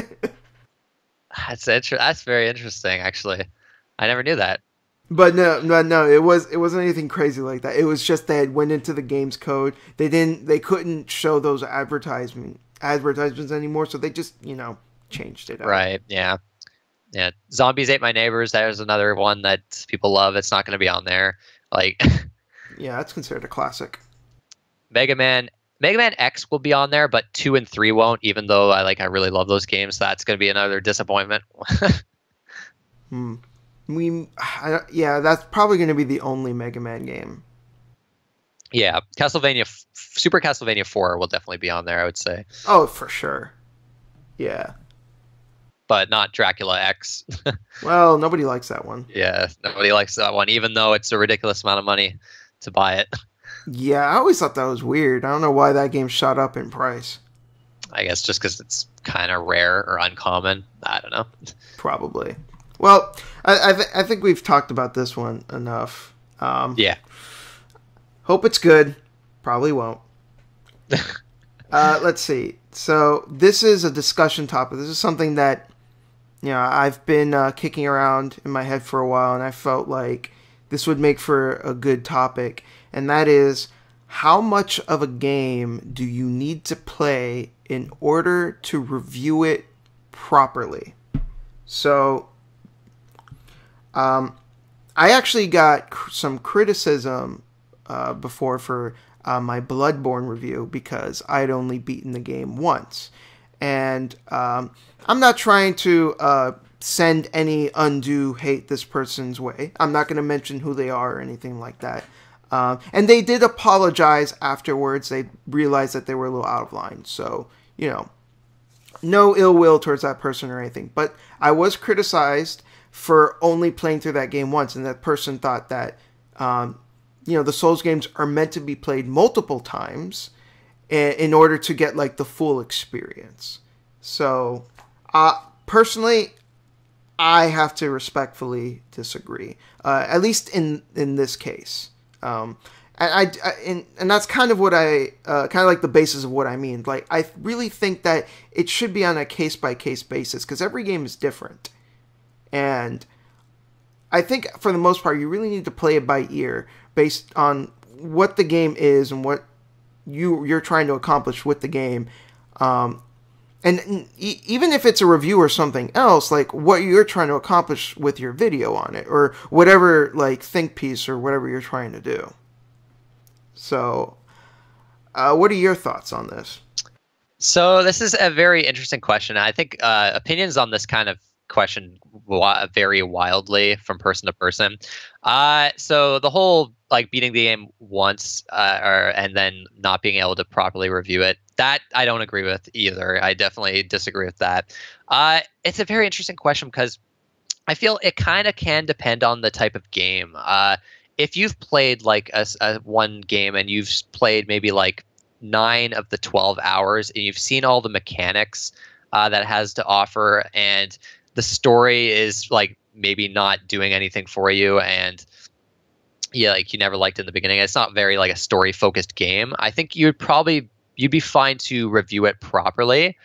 That's very interesting, actually. I never knew that. But no, it wasn't anything crazy like that. It was just they had went into the game's code. They couldn't show those advertisements anymore, so they just, changed it out. Right, yeah. Yeah. Zombies Ate My Neighbors, there's another one that people love. It's not going to be on there. Like yeah, that's considered a classic. Mega Man X will be on there, but 2 and 3 won't, even though I really love those games. That's going to be another disappointment. That's probably going to be the only Mega Man game. Yeah, Super Castlevania 4 will definitely be on there, I would say. Oh, for sure. Yeah. But not Dracula X. Well, nobody likes that one. Yeah, nobody likes that one, even though it's a ridiculous amount of money to buy it. Yeah, I always thought that was weird. I don't know why that game shot up in price. I guess just because it's kind of rare or uncommon. I don't know. Probably. Well, I think we've talked about this one enough. Yeah. Hope it's good. Probably won't. Let's see. So this is a discussion topic. This is something that I've been kicking around in my head for a while, and I felt like this would make for a good topic. And that is, how much of a game do you need to play in order to review it properly? So, I actually got some criticism before for my Bloodborne review because I'd only beaten the game once. And I'm not trying to send any undue hate this person's way. I'm not going to mention who they are or anything like that. And they did apologize afterwards. They realized that they were a little out of line. So, no ill will towards that person or anything. But I was criticized for only playing through that game once. And that person thought that, the Souls games are meant to be played multiple times in order to get, the full experience. So, personally, I have to respectfully disagree. At least in this case. And that's kind of what kind of like the basis of what I mean. I really think that it should be on a case-by-case basis, because every game is different. And I think, for the most part, you really need to play it by ear, based on what the game is and what you're trying to accomplish with the game. And even if it's a review or something else, what you're trying to accomplish with your video on it, or whatever, think piece or whatever you're trying to do. So, what are your thoughts on this? So this is a very interesting question. I think opinions on this kind of question vary wildly from person to person. So the whole beating the game once and then not being able to properly review it, that I don't agree with either. I definitely disagree with that. It's a very interesting question because I feel it kind of can depend on the type of game. If you've played a one game and you've played maybe 9 of the 12 hours and you've seen all the mechanics that it has to offer, and the story is maybe not doing anything for you, and you never liked it in the beginning, it's not very a story focused game, I think you'd be fine to review it properly.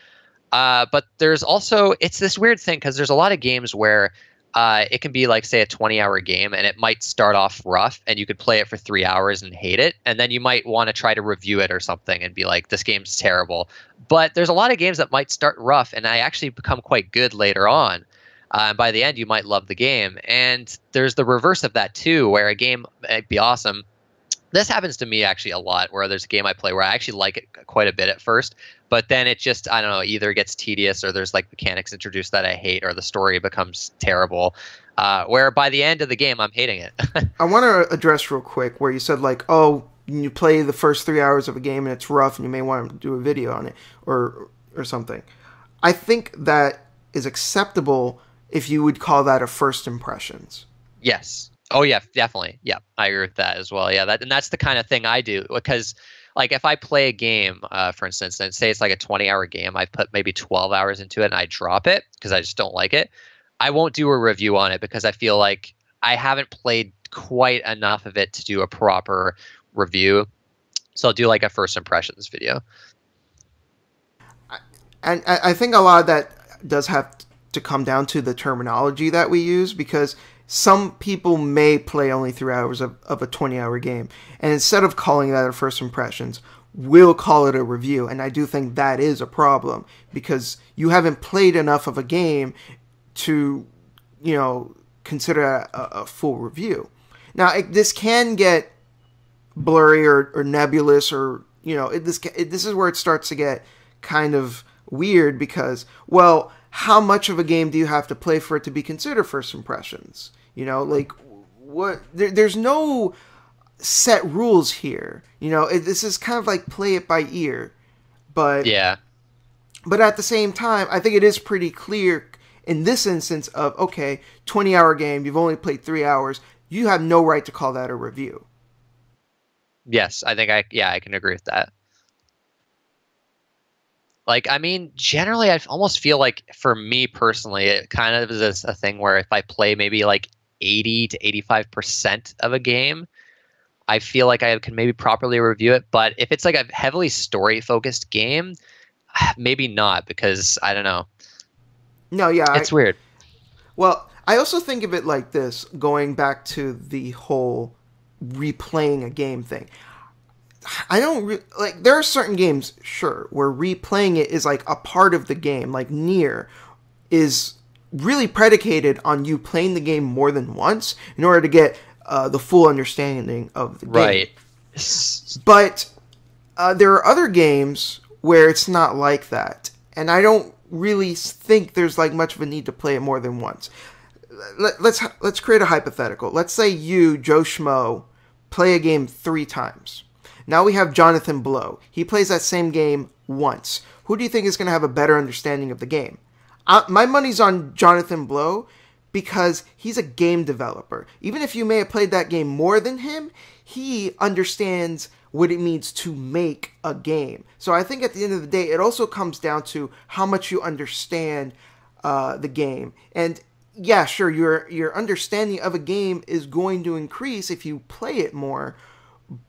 But there's also, it's this weird thing because there's a lot of games where it can be say a 20-hour game, and it might start off rough and you could play it for 3 hours and hate it, and then you might want to try to review it or something and be like, this game's terrible. But there's a lot of games that might start rough and I actually become quite good later on. By the end, you might love the game. And there's the reverse of that too, where a game might be awesome. This happens to me actually a lot, where there's a game I play where I actually like it quite a bit at first, but then it just, I don't know, either gets tedious or there's mechanics introduced that I hate, or the story becomes terrible, where by the end of the game, I'm hating it. I want to address real quick where you said you play the first 3 hours of a game and it's rough and you may want to do a video on it or something. I think that is acceptable if you would call that a first impressions. Yes. Oh yeah, definitely. Yeah, I agree with that as well. Yeah, that's the kind of thing I do, because if I play a game, for instance, and say it's a 20-hour game, I put maybe 12 hours into it and I drop it because I just don't like it, I won't do a review on it because I feel I haven't played quite enough of it to do a proper review. So I'll do like a first impressions video. And I think a lot of that does have to come down to the terminology that we use, because some people may play only 3 hours of a 20-hour game, and instead of calling that a first impressions, we'll call it a review. And I do think that is a problem, because you haven't played enough of a game to, consider a full review. Now, this can get blurry or nebulous, or this is where it starts to get kind of weird, because, well, how much of a game do you have to play for it to be considered first impressions? What? There's no set rules here. This is kind of like play it by ear, but yeah. But at the same time, I think it is pretty clear in this instance of, okay, 20-hour game, you've only played 3 hours, you have no right to call that a review. Yes, I think I can agree with that. Like, I mean, generally, I almost feel like, for me personally, it kind of is a thing where if I play maybe like 80 to 85% of a game, I feel like I can maybe properly review it. But if it's like a heavily story-focused game, maybe not, because I don't know. No, yeah. It's weird. Well, I also think of it like this, going back to the whole replaying a game thing. I don't there are certain games, sure, where replaying it is like a part of the game. Like Nier is really predicated on you playing the game more than once in order to get the full understanding of the game. Right. But there are other games where it's not like that, and I don't really think there's like much of a need to play it more than once. Let's create a hypothetical. Let's say you, Joe Schmo, play a game 3 times. Now we have Jonathan Blow. He plays that same game once. Who do you think is going to have a better understanding of the game? My money's on Jonathan Blow, because he's a game developer. Even if you may have played that game more than him, he understands what it means to make a game. So I think at the end of the day, it also comes down to how much you understand the game. And yeah, sure, your understanding of a game is going to increase if you play it more,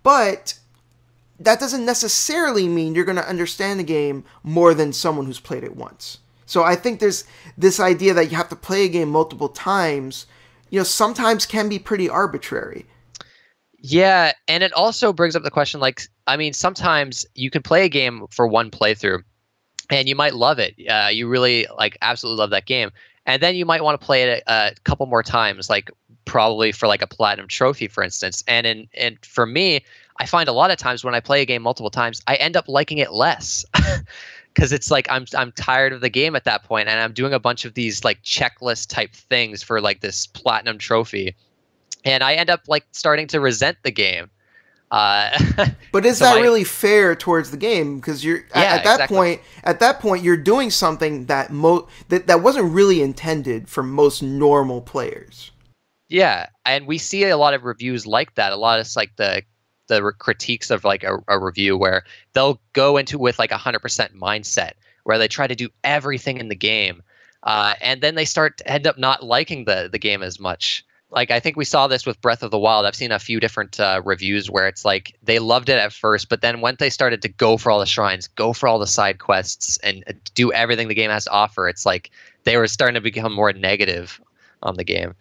but that doesn't necessarily mean you're going to understand the game more than someone who's played it once. So I think there's this idea that you have to play a game multiple times, sometimes can be pretty arbitrary. Yeah, and it also brings up the question, like, I mean, sometimes you can play a game for one playthrough, and you might love it. You really, absolutely love that game. And then you might want to play it a couple more times, like probably for like a platinum trophy, for instance. And for me, I find a lot of times when I play a game multiple times, I end up liking it less, because it's like I'm tired of the game at that point, and I'm doing a bunch of these like checklist type things for like this platinum trophy, and I end up like starting to resent the game. But is that really fair towards the game? Because you're at that exactly. point. At that point, you're doing something that that wasn't really intended for most normal players. Yeah, and we see a lot of reviews like that. A lot of like the critiques of like a review where they'll go into with like 100% mindset, where they try to do everything in the game, and then they end up not liking the game as much. Like, I think we saw this with Breath of the Wild. I've seen a few different reviews where it's like they loved it at first, but then when they started to go for all the shrines, go for all the side quests, and do everything the game has to offer, it's like they were starting to become more negative on the game.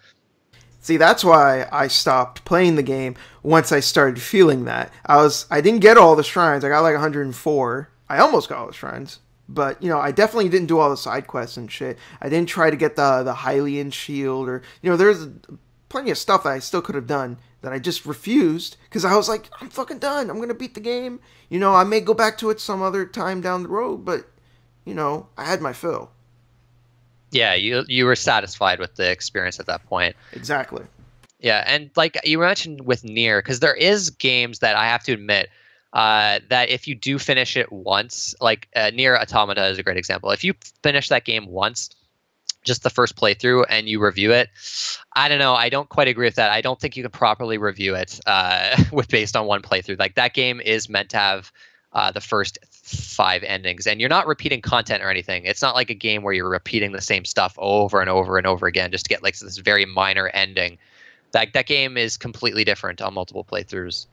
See, that's why I stopped playing the game once I started feeling that. I didn't get all the shrines. I got like 104. I almost got all the shrines. But, I definitely didn't do all the side quests and shit. I didn't try to get the Hylian shield, or, there's plenty of stuff that I still could have done that I just refused, because I was like, I'm fucking done. I'm going to beat the game. I may go back to it some other time down the road, but, I had my fill. Yeah, you were satisfied with the experience at that point. Exactly. Yeah, and like you mentioned with Nier, because there is games that I have to admit that if you do finish it once, like Nier Automata is a great example. If you finish that game once, just the first playthrough, and you review it, I don't know. I don't quite agree with that. I don't think you can properly review it based on one playthrough. Like, that game is meant to have the first 5 endings, and you're not repeating content or anything. It's not like a game where you're repeating the same stuff over and over and over again just to get like this very minor ending. That game is completely different on multiple playthroughs.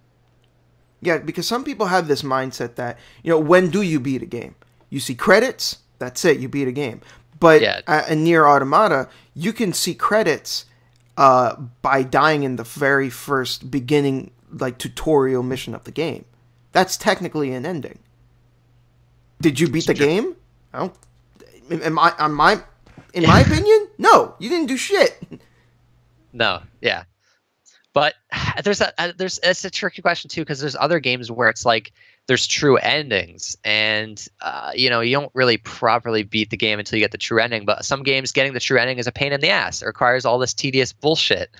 Yeah, because some people have this mindset that, when do you beat a game? You see credits, that's it, you beat a game. But Yeah. in Nier Automata, you can see credits by dying in the very first beginning, like, tutorial mission of the game. That's technically an ending. Did you beat the game? I don't. In my opinion, no, you didn't do shit. No, yeah. But it's a tricky question too, because there's other games where it's like there's true endings, and you don't really properly beat the game until you get the true ending. But some games, getting the true ending is a pain in the ass. It requires all this tedious bullshit.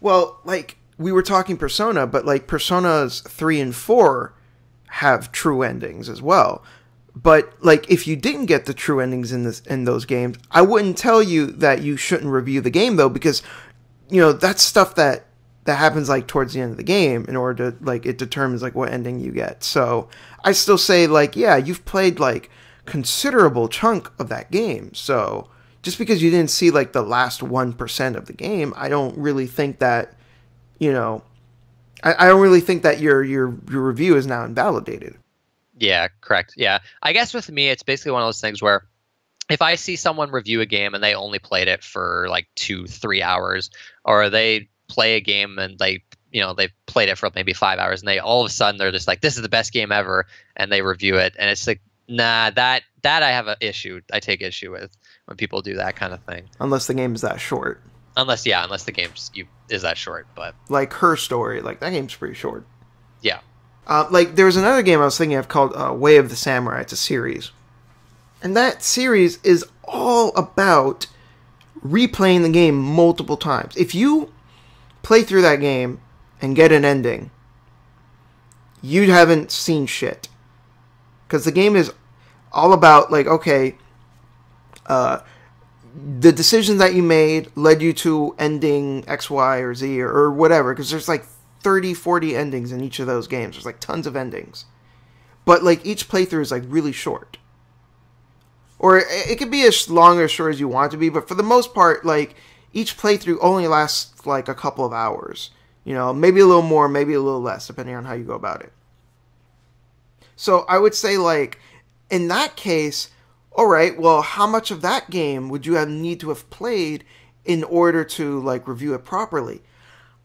Well, like, we were talking Persona, but like Personas 3 and 4 have true endings as well. But like, if you didn't get the true endings in those games, I wouldn't tell you that you shouldn't review the game, though, because that's stuff that happens like towards the end of the game in order to, like, it determines like what ending you get. So I still say, like, yeah, you've played like considerable chunk of that game. So just because you didn't see like the last 1% of the game, I don't really think that I don't really think that your review is now invalidated. Yeah, correct. Yeah. I guess with me, it's basically one of those things where if I see someone review a game and they only played it for like 2-3 hours, or they play a game and they've played it for maybe 5 hours, and they all of a sudden they're just like, this is the best game ever, and they review it, and it's like, nah, that I have an issue. I take issue with when people do that kind of thing. Unless the game is that short. Unless the game is that short, but like Her Story, like that game's pretty short. Yeah. Like there was another game I was thinking of called Way of the Samurai. It's a series, and that series is all about replaying the game multiple times. If you play through that game and get an ending, you haven't seen shit, because the game is all about, like, okay, the decisions that you made led you to ending X, Y, or Z, or whatever, because there's like 30, 40 endings in each of those games. There's like tons of endings. But like each playthrough is like really short. Or it could be as long or short as you want it to be, but for the most part, like, each playthrough only lasts like a couple of hours. Maybe a little more, maybe a little less, depending on how you go about it. So I would say, like, in that case, alright, well, how much of that game would you need to have played in order to, like, review it properly?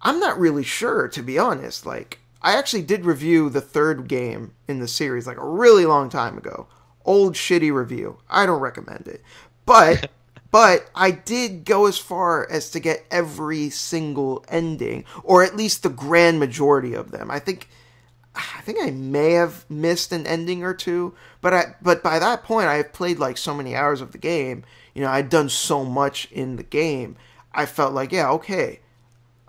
I'm not really sure, to be honest. Like, I actually did review the third game in the series, like, a really long time ago. Old, shitty review. I don't recommend it. But I did go as far as to get every single ending, or at least the grand majority of them. I think I may have missed an ending or two, but by that point, I had played like so many hours of the game. I'd done so much in the game. I felt like, yeah, okay,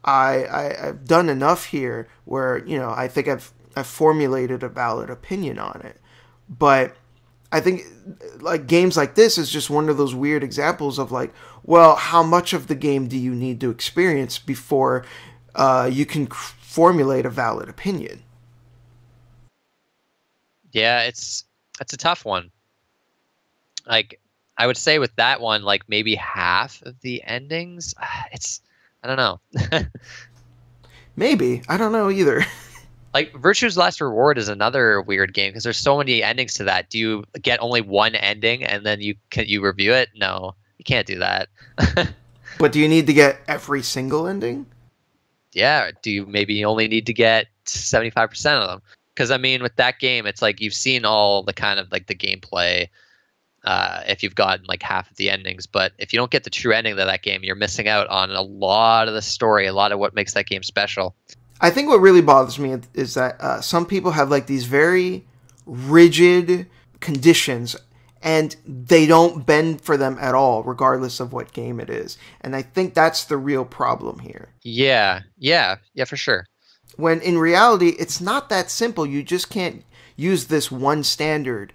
I've done enough here where I think I've formulated a valid opinion on it. But I think, like, games like this is just one of those weird examples of, like, well, how much of the game do you need to experience before you can formulate a valid opinion? Yeah, it's a tough one. Like, I would say with that one, like, maybe half of the endings, I don't know. Maybe. I don't know either. Like, Virtue's Last Reward is another weird game because there's so many endings to that. Do you get only one ending and then you review it? No, you can't do that. But do you need to get every single ending? Yeah. Do you maybe only need to get 75% of them? Because, I mean, with that game, it's like you've seen all the kind of, like, the gameplay if you've gotten, like, half of the endings. But if you don't get the true ending of that game, you're missing out on a lot of the story, a lot of what makes that game special. I think what really bothers me is that some people have, like, these very rigid conditions, and they don't bend for them at all, regardless of what game it is. And I think that's the real problem here. Yeah, for sure. When in reality, it's not that simple. You just can't use this one standard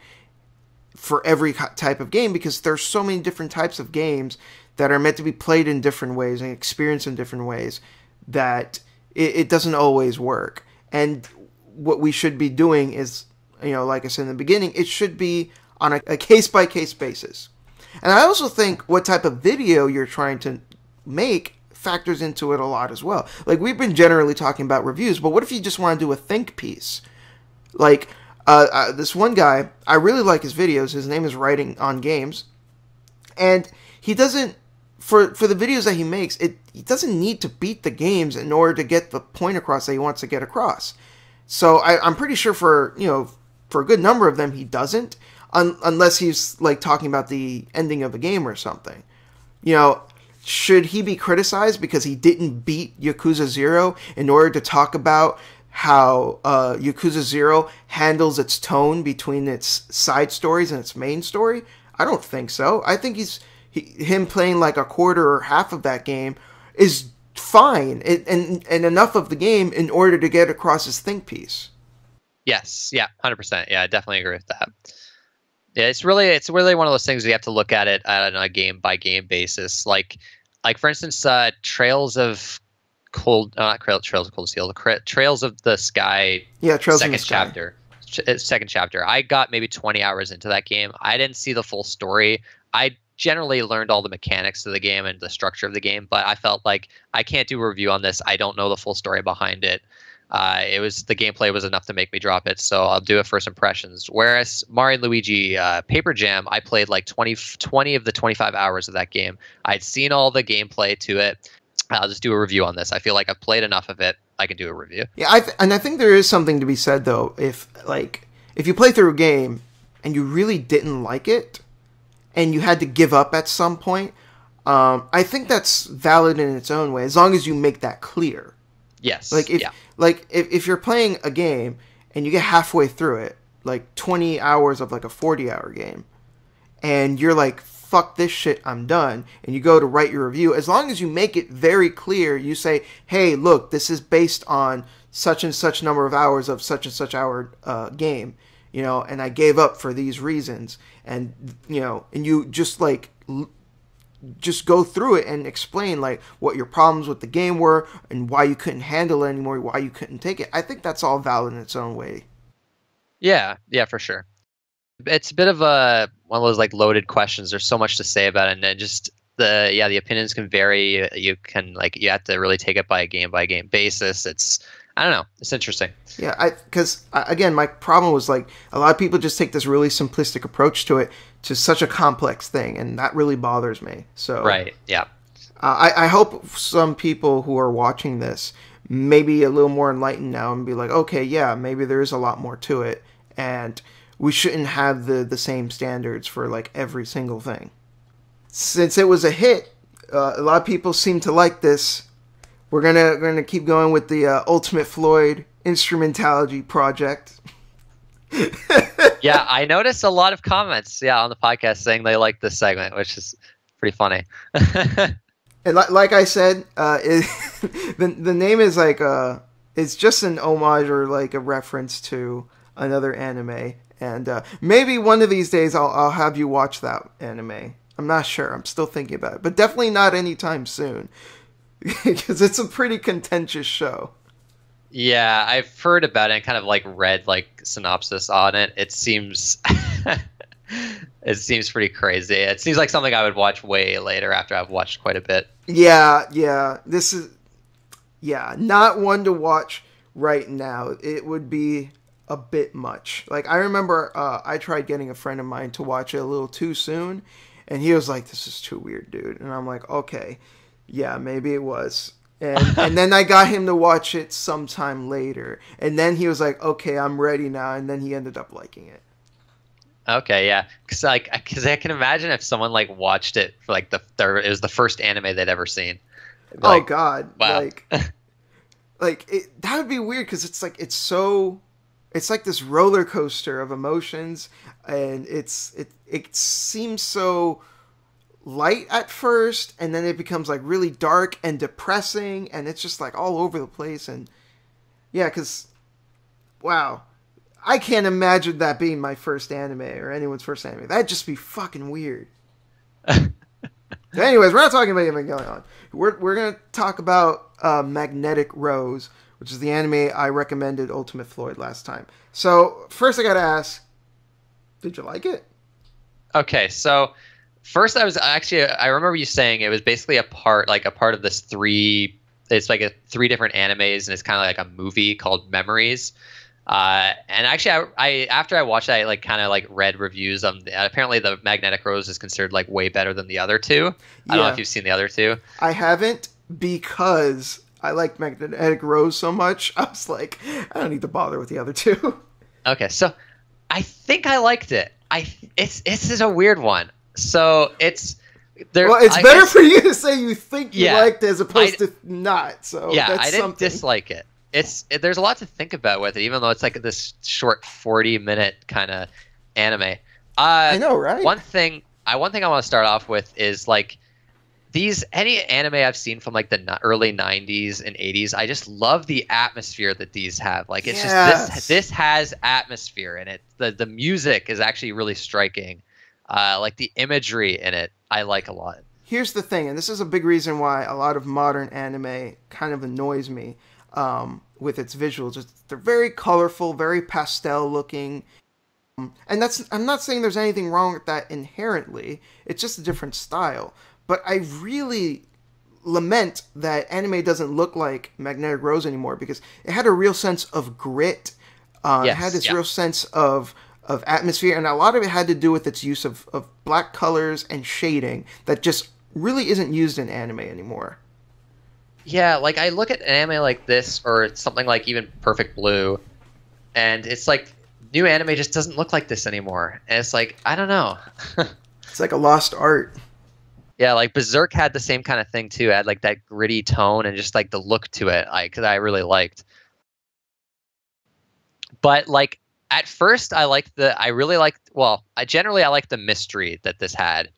for every type of game, because there's so many different types of games that are meant to be played in different ways and experienced in different ways that it doesn't always work. And what we should be doing is, like I said in the beginning, it should be on a case-by-case basis. And I also think what type of video you're trying to make factors into it a lot as well. Like, we've been generally talking about reviews, but what if you just want to do a think piece? Like, this one guy, I really like his videos. His name is Writing on Games. And he doesn't, for the videos that he makes, he doesn't need to beat the games in order to get the point across that he wants to get across. So I'm pretty sure for a good number of them, he doesn't, unless he's like talking about the ending of a game or something. Should he be criticized because he didn't beat Yakuza 0 in order to talk about how Yakuza 0 handles its tone between its side stories and its main story? I don't think so. I think him playing like a quarter or half of that game is fine and enough of the game in order to get across his think piece. Yes, yeah, 100%. Yeah, I definitely agree with that. Yeah, it's really one of those things you have to look at it on a game by game basis. Like for instance, Trails of Cold, not Trails of Cold Steel, Trails of the Sky. Yeah, Trails second of the Sky. chapter. Second chapter. I got maybe 20 hours into that game. I didn't see the full story. I generally learned all the mechanics of the game and the structure of the game, but I felt like I can't do a review on this. I don't know the full story behind it. The gameplay was enough to make me drop it, so I'll do a first impressions. Whereas Mario and Luigi Paper Jam, I played like 20 of the 25 hours of that game. I'd seen all the gameplay to it. I'll just do a review on this. I feel like I've played enough of it. I can do a review. Yeah, I think there is something to be said though. If you play through a game and you really didn't like it, and you had to give up at some point, I think that's valid in its own way, as long as you make that clear. Yes. If you're playing a game and you get halfway through it, like 20 hours of like a 40-hour game, and you're like, fuck this shit, I'm done, and you go to write your review, as long as you make it very clear, you say, hey, look, this is based on such and such number of hours of such and such hour game, and I gave up for these reasons, and you just like just go through it and explain like what your problems with the game were and why you couldn't handle it anymore, why you couldn't take it. I think that's all valid in its own way. Yeah, for sure. It's a bit of one of those like loaded questions. There's so much to say about it, and then just the opinions can vary. You have to really take it by game basis. I don't know. It's interesting. Yeah, because again, my problem was like a lot of people just take this really simplistic approach to it, to such a complex thing, and that really bothers me. So right, yeah. I hope some people who are watching this may be a little more enlightened now and be like, okay, yeah, maybe there is a lot more to it, and we shouldn't have the same standards for like every single thing. Since it was a hit, a lot of people seem to like this. We're gonna keep going with the Ultimate Floyd Instrumentality project. Yeah, I noticed a lot of comments on the podcast saying they like this segment, which is pretty funny. And like I said, the name is like it's just an homage or like a reference to another anime, and maybe one of these days I'll have you watch that anime. I'm not sure. I'm still thinking about it, but definitely not anytime soon. Because it's a pretty contentious show. Yeah, I've heard about it and kind of like read like synopsis on it. It seems pretty crazy. It seems like something I would watch way later after I've watched quite a bit. Yeah. This is not one to watch right now. It would be a bit much. Like I remember I tried getting a friend of mine to watch it a little too soon, and he was like, "This is too weird, dude." And I'm like, "Okay. Yeah, maybe it was." And then I got him to watch it sometime later. And then he was like, okay, I'm ready now. And then he ended up liking it. Okay, yeah. Because I can imagine if someone like watched it for like it was the first anime they'd ever seen. Like, oh, God. Wow. That would be weird because it's like this roller coaster of emotions. And it seems so light at first, and then it becomes like really dark and depressing, and it's just like all over the place. And yeah, because wow, I can't imagine that being my first anime or anyone's first anime. That'd just be fucking weird. Anyways, we're not talking about anything going on. We're gonna talk about Magnetic Rose, which is the anime I recommended Ultimate Floyd last time. So first I gotta ask, did you like it? Okay, so First, I remember you saying it was basically a part of this three. It's like three different animes, and it's kind of like a movie called Memories. And actually, I after I watched that, I like kind of like read reviews. Apparently, the Magnetic Rose is considered like way better than the other two. I don't know if you've seen the other two. I haven't, because I like Magnetic Rose so much. I was like, I don't need to bother with the other two. Okay, so I think I liked it. This is a weird one. So it's there. Well, it's better for you to say you think you liked it as opposed to not. So yeah, that's I didn't something. dislike it. There's a lot to think about with it, even though it's like this short 40-minute kind of anime. I know, right? One thing I want to start off with is like any anime I've seen from like the early 90s and 80s, I just love the atmosphere that these have. Like it's just this has atmosphere in it. The music is actually really striking. Like the imagery in it, I like a lot. Here's the thing, and this is a big reason why a lot of modern anime kind of annoys me with its visuals. They're very colorful, very pastel looking. And I'm not saying there's anything wrong with that inherently. It's just a different style. But I really lament that anime doesn't look like Magnetic Rose anymore, because it had a real sense of grit. It had this real sense of atmosphere, and a lot of it had to do with its use of black colors and shading that just really isn't used in anime anymore. Yeah, like I look at an anime like this, or something like even Perfect Blue, and it's like new anime just doesn't look like this anymore. And it's like, I don't know. It's like a lost art. Yeah, like Berserk had the same kind of thing too. It had like that gritty tone and just like the look to it, that I really liked. But like at first, I liked the mystery that this had.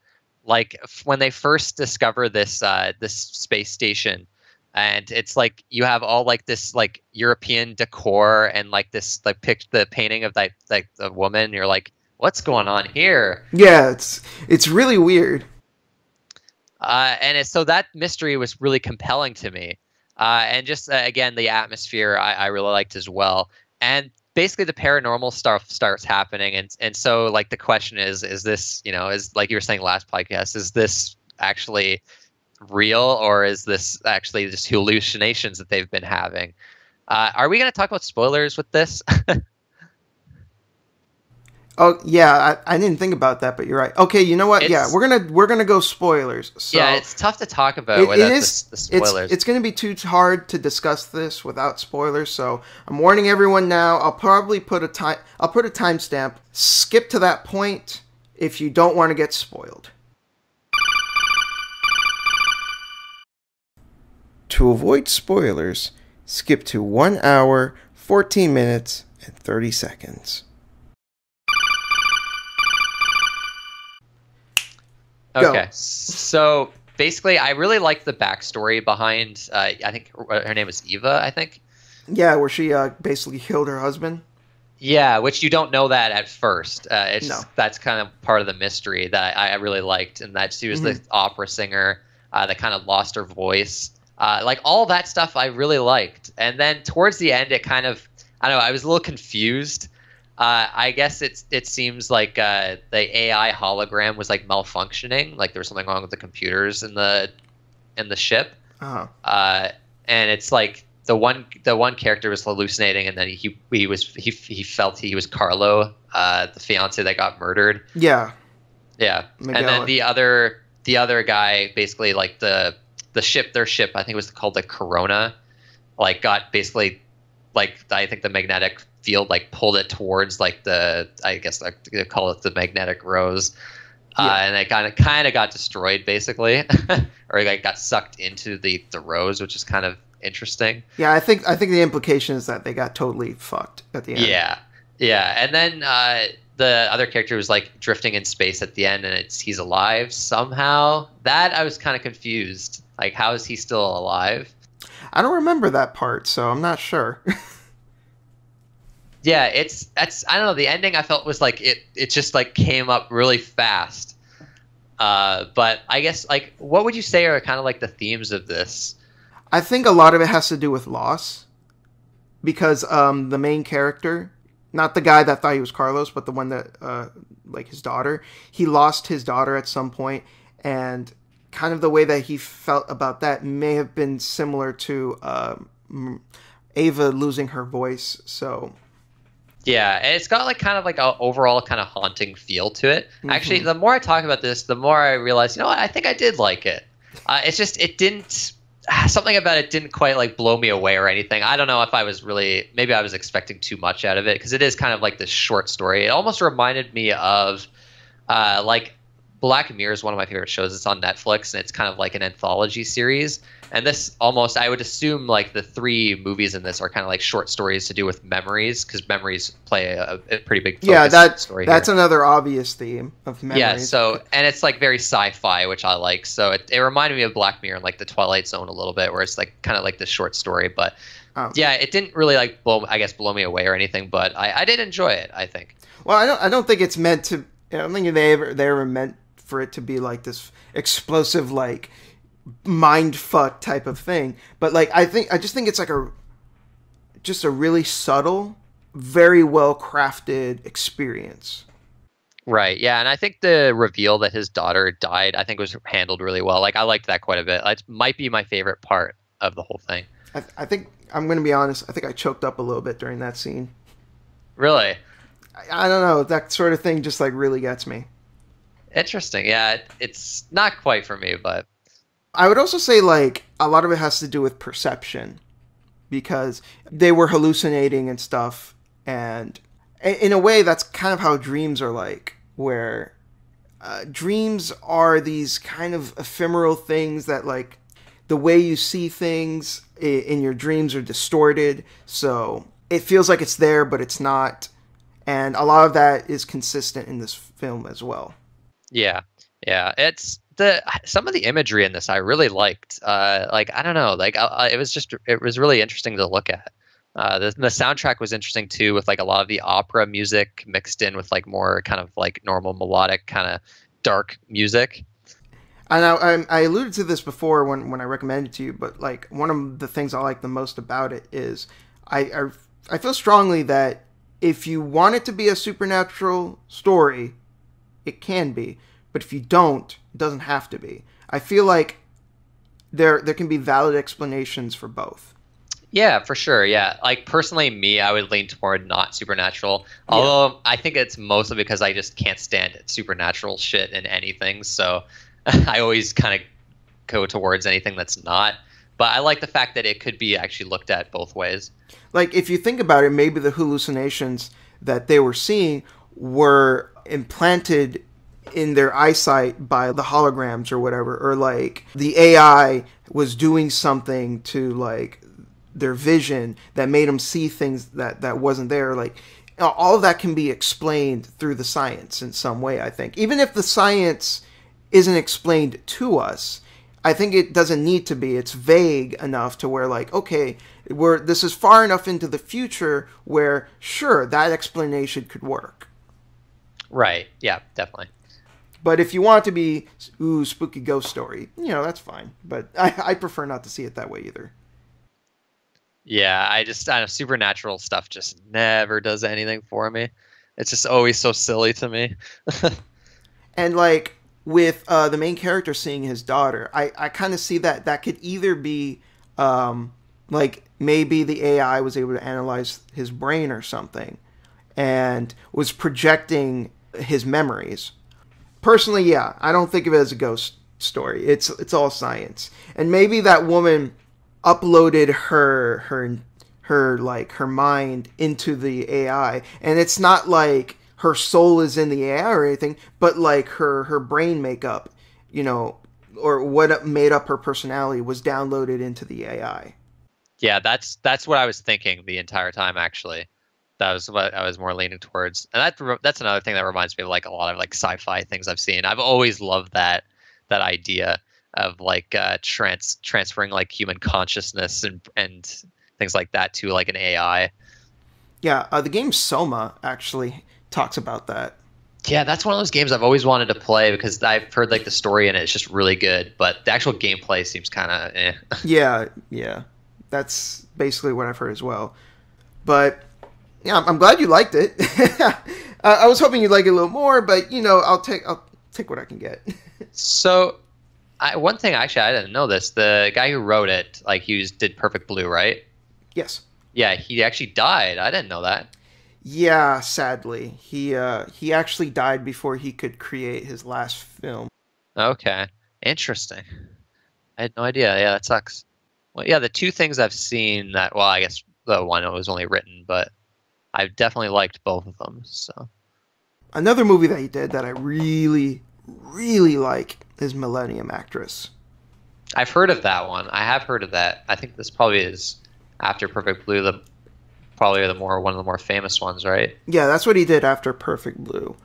Like when they first discover this space station, and it's like you have all like this like European decor and like this like the painting of like the woman. You're like, what's going on here? Yeah, it's really weird. So that mystery was really compelling to me. And just again, the atmosphere I really liked as well. And basically the paranormal stuff starts happening. And so like the question is this, is like you were saying last podcast, is this actually real, or is this actually just hallucinations that they've been having? Are we going to talk about spoilers with this? Oh yeah, I didn't think about that, but you're right. Okay, you know what? Yeah, we're gonna go spoilers. So yeah, it's tough to talk about without the spoilers. It's gonna be too hard to discuss this without spoilers. So I'm warning everyone now. I'll probably put a timestamp. Skip to that point if you don't want to get spoiled. To avoid spoilers, skip to 1 hour, 14 minutes, and 30 seconds. Okay, so basically, I really liked the backstory behind. I think her name was Eva. I think. Yeah, where she basically killed her husband. Yeah, which you don't know that at first. That's kind of part of the mystery that I really liked, and that she was the opera singer that kind of lost her voice. Like all that stuff, I really liked. And then towards the end, it kind of, I don't know, I was a little confused. I guess it seems like the AI hologram was like malfunctioning, like there was something wrong with the computers in the ship. Uh-huh. And it's like the one character was hallucinating, and then he felt he was Carlo, the fiance that got murdered. Yeah. Yeah. Miguel. And then the other guy, basically like their ship, I think it was called the Corona, like got basically like I think the magnetic field like pulled it towards like I guess they call it the Magnetic Rose, and it kind of got destroyed basically, or like got sucked into the rose, which is kind of interesting. Yeah, I think the implication is that they got totally fucked at the end. Yeah, and then the other character was like drifting in space at the end, and he's alive somehow. That I was kind of confused. Like, how is he still alive? I don't remember that part, so I'm not sure. Yeah, I don't know. The ending I felt was like it just like came up really fast. But I guess like what would you say are kind of like the themes of this? I think a lot of it has to do with loss, because the main character, not the guy that thought he was Carlos, but the one that like his daughter. He lost his daughter at some point, and kind of the way that he felt about that may have been similar to Ava losing her voice. So yeah, and it's got like kind of like an overall kind of haunting feel to it. Actually, the more I talk about this, the more I realize, you know what, I think I did like it. It's just it didn't something about it didn't quite like blow me away or anything. I don't know if I was really, maybe I was expecting too much out of it, because it is kind of like this short story. It almost reminded me of like Black Mirror is one of my favorite shows. It's on Netflix, and it's kind of like an anthology series. And this almost, I would assume like the 3 movies in this are kind of like short stories to do with memories, because memories play a pretty big focus in the story that's here. Another obvious theme of memories. Yeah, so, and it's like very sci-fi, which I like. So it reminded me of Black Mirror and like the Twilight Zone a little bit, where it's like kind of like this short story. But yeah, it didn't really like blow me away or anything, but I did enjoy it, I think. Well, I don't think it's meant to, I don't think they ever meant for it to be like this explosive, like mind fuck type of thing. But like, I just think it's like just a really subtle, very well crafted experience. Right. Yeah. And I think the reveal that his daughter died, I think was handled really well. Like, I liked that quite a bit. It might be my favorite part of the whole thing. I think, I'm going to be honest, I think I choked up a little bit during that scene. Really? I don't know. That sort of thing just like really gets me. Interesting. Yeah, it's not quite for me, but I would also say like a lot of it has to do with perception, because they were hallucinating and stuff, and in a way that's kind of how dreams are like, where dreams are these kind of ephemeral things that like the way you see things in your dreams are distorted, so it feels like it's there but it's not, and a lot of that is consistent in this film as well. Yeah, it's some of the imagery in this I really liked. Like, I don't know, like it was really interesting to look at. The soundtrack was interesting too, with like a lot of the opera music mixed in with like more kind of like normal melodic kind of dark music. And I alluded to this before when I recommended it to you, but like one of the things I like the most about it is I feel strongly that if you want it to be a supernatural story, it can be, but if you don't, it doesn't have to be. I feel like there can be valid explanations for both. Yeah, for sure. Yeah, like personally, me, I would lean toward not supernatural. Although I think it's mostly because I just can't stand supernatural shit in anything. So I always kind of go towards anything that's not. But I like the fact that it could be actually looked at both ways. Like, if you think about it, maybe the hallucinations that they were seeing were implanted in their eyesight by the holograms or whatever, or like the AI was doing something to like their vision that made them see things that wasn't there. Like, all of that can be explained through the science in some way, I think. Even if the science isn't explained to us, I think it doesn't need to be. It's vague enough to where like, okay, this is far enough into the future where sure, that explanation could work. Right. Yeah, definitely. But if you want it to be, spooky ghost story, that's fine. But I prefer not to see it that way either. Yeah, I know supernatural stuff just never does anything for me. It's just always so silly to me. And like with the main character seeing his daughter, I kind of see that could either be like maybe the AI was able to analyze his brain or something and was projecting his memories. Personally, yeah, I don't think of it as a ghost story. It's all science. And maybe that woman uploaded her mind into the AI, and it's not like her soul is in the AI or anything, but like her brain makeup, or what made up her personality was downloaded into the AI. Yeah, that's what I was thinking the entire time, actually. That was what I was more leaning towards. And that's another thing that reminds me of like a lot of like sci-fi things I've seen. I've always loved that idea of like transferring like human consciousness and things like that to like an AI. Yeah, the game Soma actually talks about that. Yeah, that's one of those games I've always wanted to play because I've heard like the story in it is just really good, but the actual gameplay seems kind of Yeah, that's basically what I've heard as well. But Yeah, I'm glad you liked it. I was hoping you'd like it a little more, but I'll take what I can get. So, one thing actually, I didn't know this. The guy who wrote it, like, did Perfect Blue, right? Yes. Yeah, he actually died. I didn't know that. Yeah, sadly, he actually died before he could create his last film. Okay, interesting. I had no idea. Yeah, that sucks. Well, yeah, the two things I've seen that, well, I guess the one was only written, but I've definitely liked both of them. So another movie that he did that I really, really like is Millennium Actress. I've heard of that one. I have heard of that. I think this probably is after Perfect Blue, one of the more famous ones, right? Yeah, that's what he did after Perfect Blue.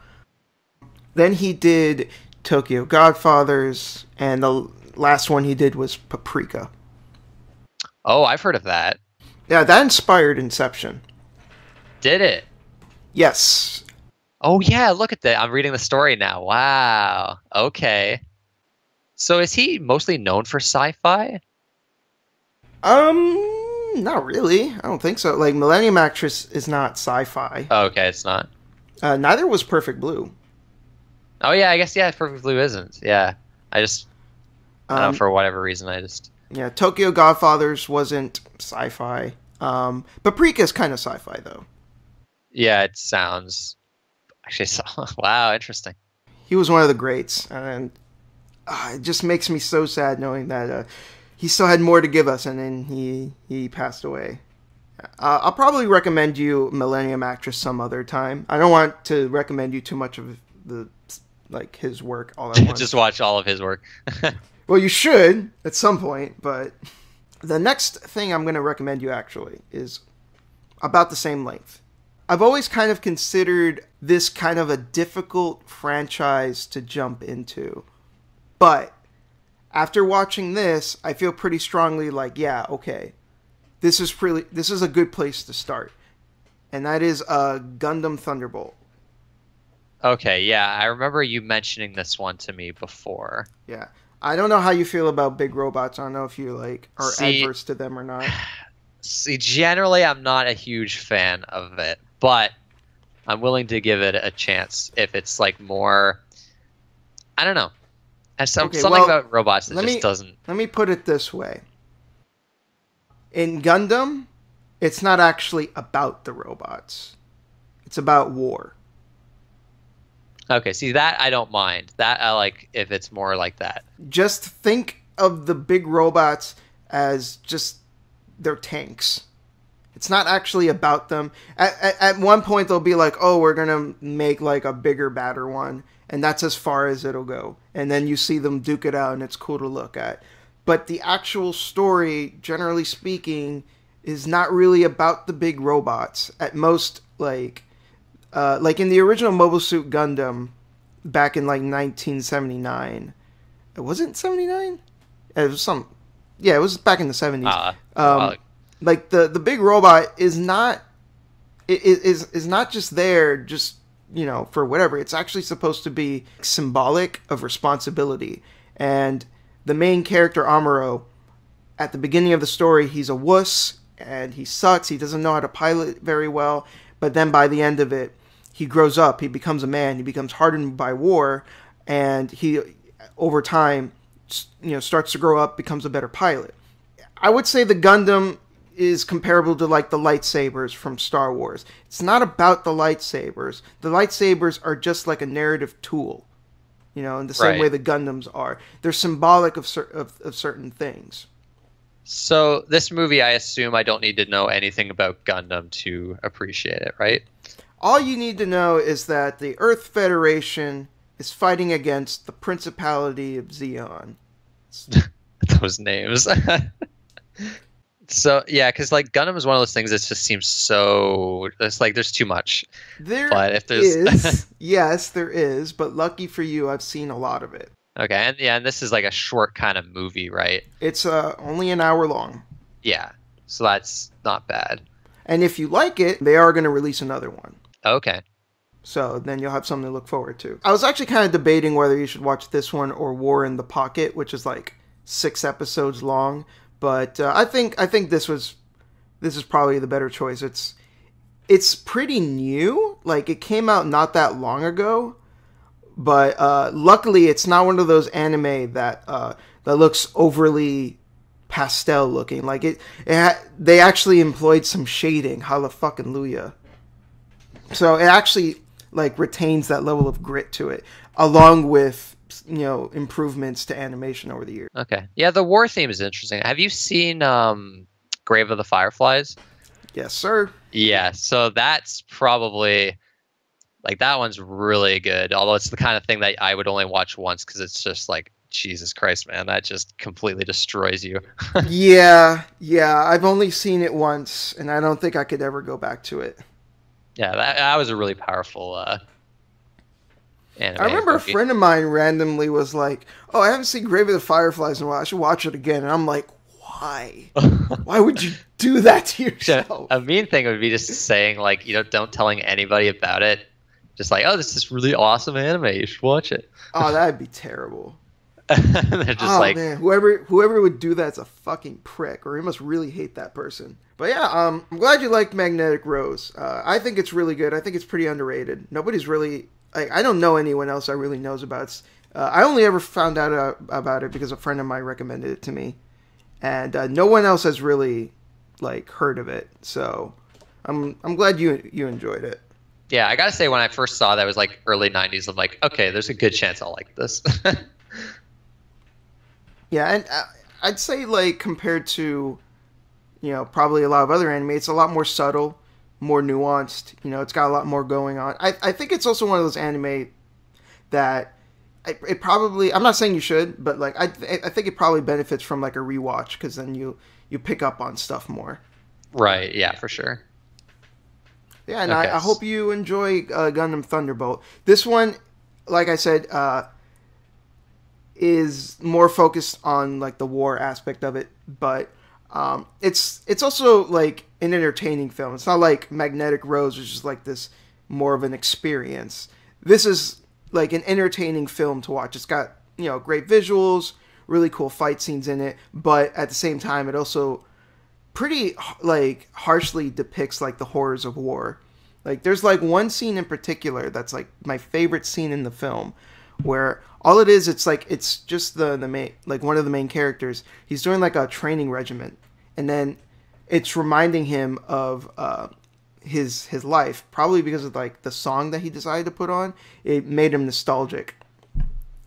Then he did Tokyo Godfathers, and the last one he did was Paprika. Oh, I've heard of that. Yeah, that inspired Inception. Did it? Yes. Oh, yeah, look at that. I'm reading the story now. Wow. Okay. So is he mostly known for sci-fi? Not really. I don't think so. Like, Millennium Actress is not sci-fi. Oh, okay, it's not. Neither was Perfect Blue. Oh, yeah, I guess, yeah, Perfect Blue isn't. Yeah. I don't know, for whatever reason, Yeah, Tokyo Godfathers wasn't sci-fi. Paprika is kind of sci-fi, though. Yeah, it sounds... Actually, wow, interesting. He was one of the greats, and it just makes me so sad knowing that he still had more to give us, and then he passed away. I'll probably recommend you Millennium Actress some other time. I don't want to recommend you too much of his work all at once. Just watch all of his work. Well, you should at some point, but the next thing I'm going to recommend you actually is about the same length. I've always kind of considered this kind of a difficult franchise to jump into, but after watching this, I feel pretty strongly like, yeah, okay, this is a good place to start, and that is Gundam Thunderbolt. Okay, yeah, I remember you mentioning this one to me before. Yeah. I don't know how you feel about big robots. I don't know if you are adverse to them or not. See, generally I'm not a huge fan of it, but I'm willing to give it a chance if it's more, I don't know. Something about robots that just doesn't... Let me put it this way. In Gundam, it's not actually about the robots. It's about war. Okay, see, that I don't mind. That I like if it's more like that. Just think of the big robots as just their tanks. It's not actually about them. At one point, they'll be like, oh, we're going to make a bigger, badder one. And that's as far as it'll go. And then you see them duke it out, and it's cool to look at. But the actual story, generally speaking, is not really about the big robots. At most, like in the original Mobile Suit Gundam back in 1979. It wasn't 79? It was it was back in the 70s. The big robot is not is not just there just for whatever. It's actually supposed to be symbolic of responsibility. And the main character Amuro, at the beginning of the story, he's a wuss and he sucks. He doesn't know how to pilot very well. But then by the end of it, he grows up. He becomes a man. He becomes hardened by war, and he, over time, starts to grow up, becomes a better pilot. I would say the Gundam is comparable to the lightsabers from Star Wars. It's not about the lightsabers. The lightsabers are just like a narrative tool, in the same way the Gundams are. They're symbolic of certain things. So this movie, I assume I don't need to know anything about Gundam to appreciate it, right? All you need to know is that the Earth Federation is fighting against the Principality of Zeon. Those names. So, yeah, because Gundam is one of those things that just seems so... It's there's too much. Yes, there is, but lucky for you, I've seen a lot of it. Okay, and this is a short kind of movie, right? It's only an hour long. Yeah, so that's not bad. And if you like it, they are going to release another one. Okay. So then you'll have something to look forward to. I was actually kind of debating whether you should watch this one or War in the Pocket, which is 6 episodes long. But I think this is probably the better choice. It's it's pretty new. Like, it came out not that long ago. But luckily, it's not one of those anime that looks overly pastel looking. Like they actually employed some shading. Hallelujah. So it actually like retains that level of grit to it, along with improvements to animation over the years. Okay, yeah, the war theme is interesting. Have you seen Grave of the Fireflies? Yes, sir. Yeah, so that's probably. Like, that one's really good, although it's the kind of thing that I would only watch once because it's just like, Jesus Christ, man, that just completely destroys you. Yeah, I've only seen it once, and I don't think I could ever go back to it. Yeah, that was a really powerful anime. I remember a friend of mine randomly was like, oh, I haven't seen Grave of the Fireflies in a while, I should watch it again. And I'm like, why? Why would you do that to yourself? A mean thing would be just saying, like, don't telling anybody about it. Just like, oh, this is really awesome anime. You should watch it. Oh, that'd be terrible. They're just like, man, whoever would do that's a fucking prick, or he must really hate that person. But yeah, I'm glad you liked Magnetic Rose. I think it's really good. I think it's pretty underrated. Nobody's really, I don't know anyone else that really knows about it. I only ever found out about it because a friend of mine recommended it to me, and no one else has really like heard of it. So I'm glad you enjoyed it. Yeah, I gotta say, when I first saw that, it was like early 90s. I'm like, okay, there's a good chance I'll like this. Yeah, and I'd say, like, compared to, probably a lot of other anime, it's a lot more subtle, more nuanced. It's got a lot more going on. I think it's also one of those anime that it probably, I'm not saying you should, but, like, I think it probably benefits from, like, a rewatch, because then you pick up on stuff more. Right, yeah, for sure. Yeah, and okay. I hope you enjoy Gundam Thunderbolt. This one, like I said, is more focused on like the war aspect of it, but it's also like an entertaining film. It's not like Magnetic Rose, which is like this more of an experience. This is like an entertaining film to watch. It's got great visuals, really cool fight scenes in it, but at the same time, it also pretty like harshly depicts like the horrors of war. Like there's like one scene in particular that's like my favorite scene in the film, where all it is, it's just the main, like one of the main characters, he's doing like a training regiment, and then it's reminding him of his life, probably because of like the song that he decided to put on. It made him nostalgic,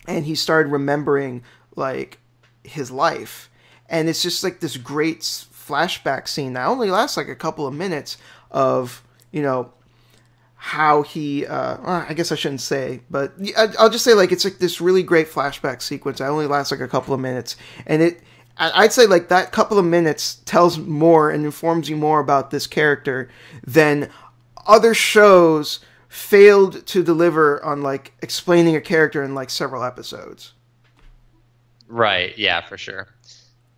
and he started remembering like his life, and it's just like this great flashback scene that only lasts like a couple of minutes of how he I guess I shouldn't say, but I'll just say like it's like this really great flashback sequence that only lasts like a couple of minutes, and I'd say like that couple of minutes tells more and informs you more about this character than other shows failed to deliver on like explaining a character in like several episodes. Right, yeah, for sure.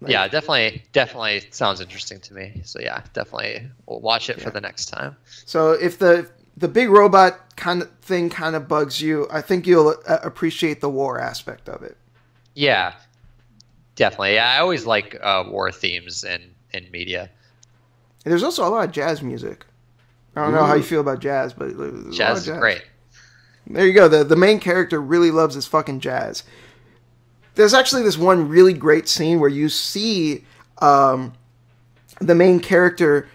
Like, yeah, definitely sounds interesting to me. So yeah, definitely we'll watch it for the next time. So if the big robot kind of thing kind of bugs you, I think you'll appreciate the war aspect of it. Yeah, definitely. Yeah, I always like war themes in media. And there's also a lot of jazz music. I don't know how you feel about jazz, but jazz is great. There you go. The main character really loves his fucking jazz. There's actually this one really great scene where you see the main character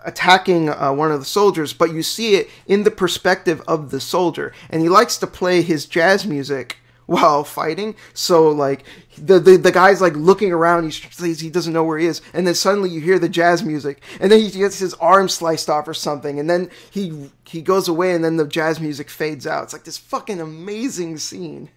attacking one of the soldiers, but you see it in the perspective of the soldier, and he likes to play his jazz music while fighting. So like the guy's like looking around, he doesn't know where he is, and then suddenly you hear the jazz music, and then he gets his arm sliced off or something, and then he goes away, and then the jazz music fades out. It's like this fucking amazing scene.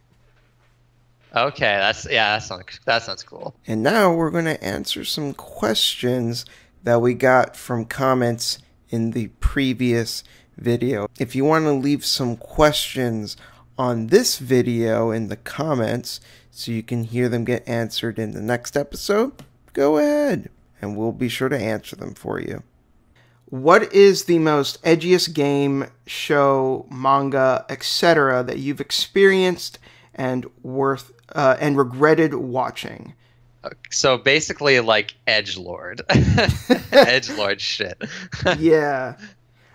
Okay, that sounds cool. And now we're going to answer some questions that we got from comments in the previous video. If you want to leave some questions on this video in the comments so you can hear them get answered in the next episode, go ahead and we'll be sure to answer them for you. What is the most edgiest game, show, manga, etc. that you've experienced and regretted watching? So basically, like edgelord, edgelord shit. Yeah,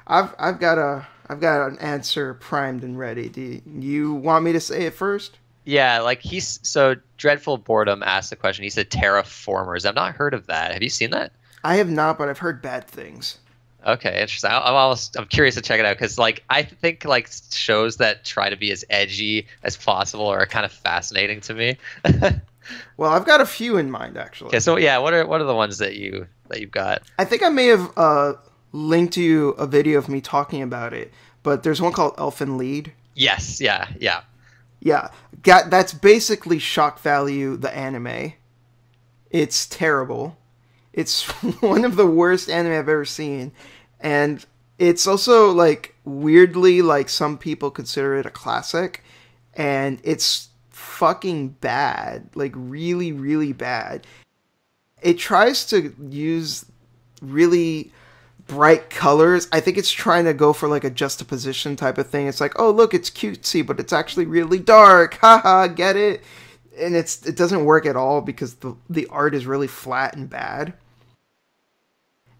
I've got an answer primed and ready. Do you want me to say it first? Yeah, like he's so dreadful boredom asked the question. He said terraformers. I've not heard of that. Have you seen that? I have not, but I've heard bad things. Okay, interesting. I'm curious to check it out because like I think like shows that try to be as edgy as possible are kind of fascinating to me. Well, I've got a few in mind actually. Okay, so yeah, what are the ones that you've got? I think I may have linked to you a video of me talking about it, but there's one called Elfin Lied. Yes, yeah, yeah. Yeah, that's basically Shock Value the anime. It's terrible. It's one of the worst anime I've ever seen, and it's also like weirdly like some people consider it a classic, and it's fucking bad, like really really bad. It tries to use really bright colors. I think it's trying to go for like a juxtaposition type of thing. It's like, oh look, it's cutesy, but it's actually really dark. Haha, get it? And it doesn't work at all because the art is really flat and bad.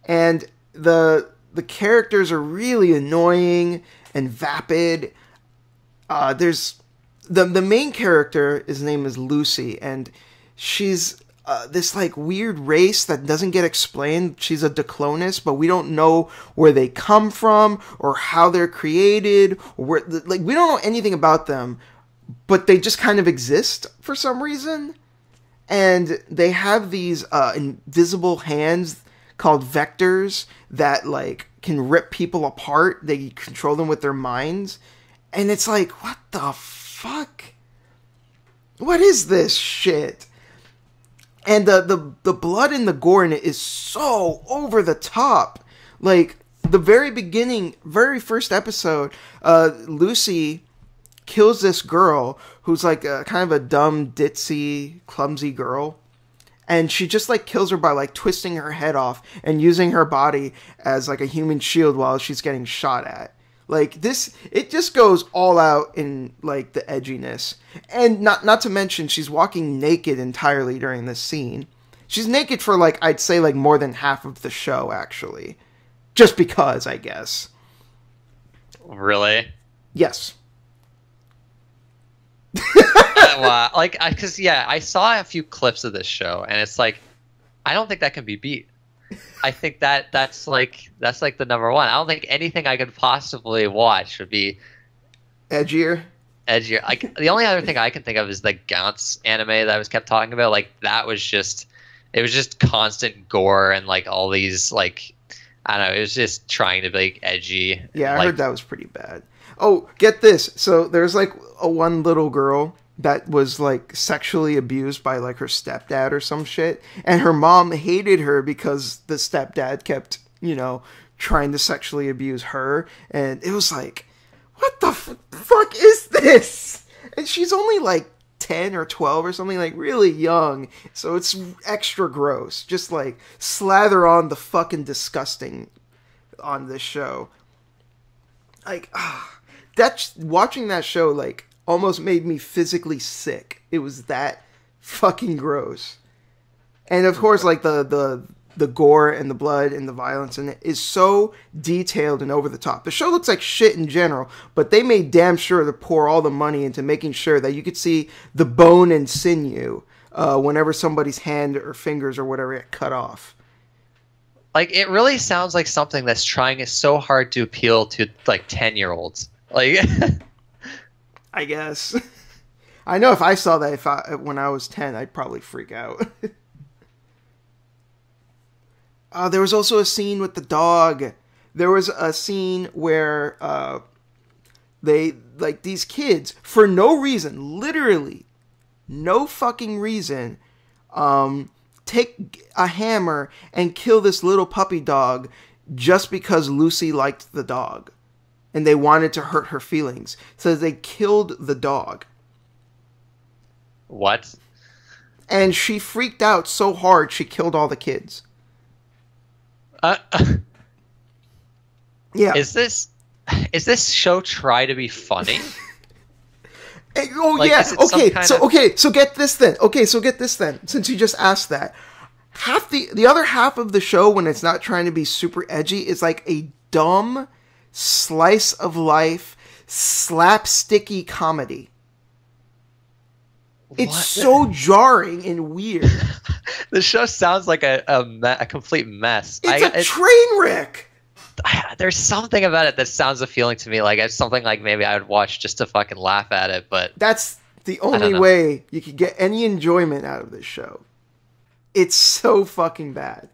And the characters are really annoying and vapid. There's the main character, his name is Lucy, and she's this like weird race that doesn't get explained. She's a Declonus, but we don't know where they come from or how they're created, or where, like we don't know anything about them, but they just kind of exist for some reason. And they have these invisible hands called vectors that like can rip people apart. They control them with their minds. And it's like, what the fuck? What is this shit? And the blood and the gore in it is so over the top. Like, the very beginning, very first episode, Lucy kills this girl who's like kind of a dumb, ditzy, clumsy girl. And she just like kills her by like twisting her head off and using her body as like a human shield while she's getting shot at. Like this, it just goes all out in like the edginess. And not to mention she's walking naked entirely during this scene. She's naked for like, I'd say like more than half of the show actually. Just because, I guess. Really? Yes. Wow. Like, I saw a few clips of this show, and it's like, I don't think that can be beat. I think that's like the number one. I don't think anything I could possibly watch would be edgier. Like the only other thing I can think of is the Gantz anime that I was kept talking about. Like that was just, it was just constant gore and like all these like, I don't know. It was just trying to be like edgy. Yeah, I like, heard that was pretty bad. Oh, get this. So there's like one little girl that was like sexually abused by like her stepdad or some shit. And her mom hated her because the stepdad kept, trying to sexually abuse her. And it was like, what the fuck is this? And she's only like 10 or 12 or something, like really young. So it's extra gross. Just like slather on the fucking disgusting on this show. Like, watching that show like almost made me physically sick. It was that fucking gross. And of course, like the gore and the blood and the violence in it is so detailed and over the top. The show looks like shit in general, but they made damn sure to pour all the money into making sure that you could see the bone and sinew whenever somebody's hand or fingers or whatever get cut off. Like, it really sounds like something that's trying so hard to appeal to like 10-year-olds. Like, I guess. I know if I saw that when I was 10, I'd probably freak out. There was also a scene with the dog. There was a scene where they, like, these kids, for no reason, literally no fucking reason, take a hammer and kill this little puppy dog just because Lucy liked the dog. And they wanted to hurt her feelings. So they killed the dog. What? And she freaked out so hard she killed all the kids. Yeah. Is this show try to be funny? Oh Like, yeah. is it some kind of... So get this then. Okay, so get this then. Since you just asked that, half the other half of the show, when it's not trying to be super edgy, is like a dumb slice of life slapsticky comedy. It's so jarring and weird. The show sounds like a complete mess. It's a train wreck. There's something about it that sounds appealing to me. Like, it's something like maybe I would watch just to fucking laugh at it. But that's the only way you could get any enjoyment out of this show. It's so fucking bad.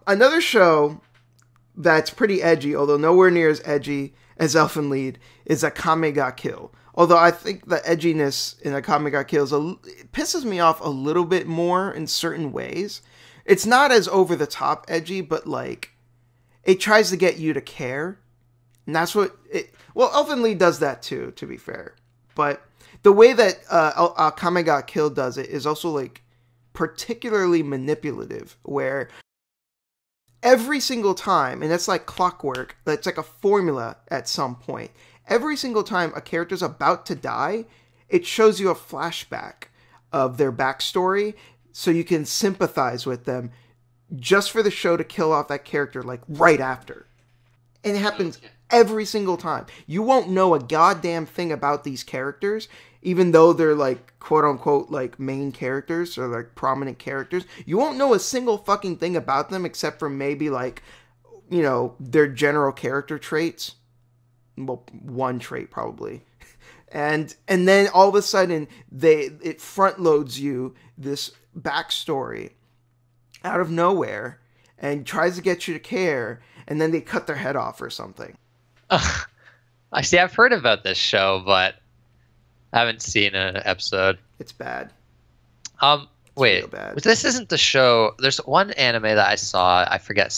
Another show that's pretty edgy, although nowhere near as edgy as Elfen Lied, is Akame ga Kill. Although I think the edginess in Akame ga Kill it pisses me off a little bit more in certain ways. It's not as over the top edgy, but like it tries to get you to care. And that's what it... Well, Elfen Lied does that too, to be fair. But the way that Akame ga Kill does it is also like particularly manipulative, where every single time, and it's like clockwork, it's like a formula at some point, every single time a character's about to die, it shows you a flashback of their backstory so you can sympathize with them, just for the show to kill off that character like right after. And it happens every single time. You won't know a goddamn thing about these characters, even though they're like quote unquote like main characters or like prominent characters. You won't know a single fucking thing about them except for maybe like, you know, their general character traits. Well, one trait probably. And then all of a sudden it front loads you this backstory out of nowhere and tries to get you to care, and then they cut their head off or something. I see. I've heard about this show, but I haven't seen an episode. It's bad. Wait, bad. This isn't the show. There's one anime that I saw. I forget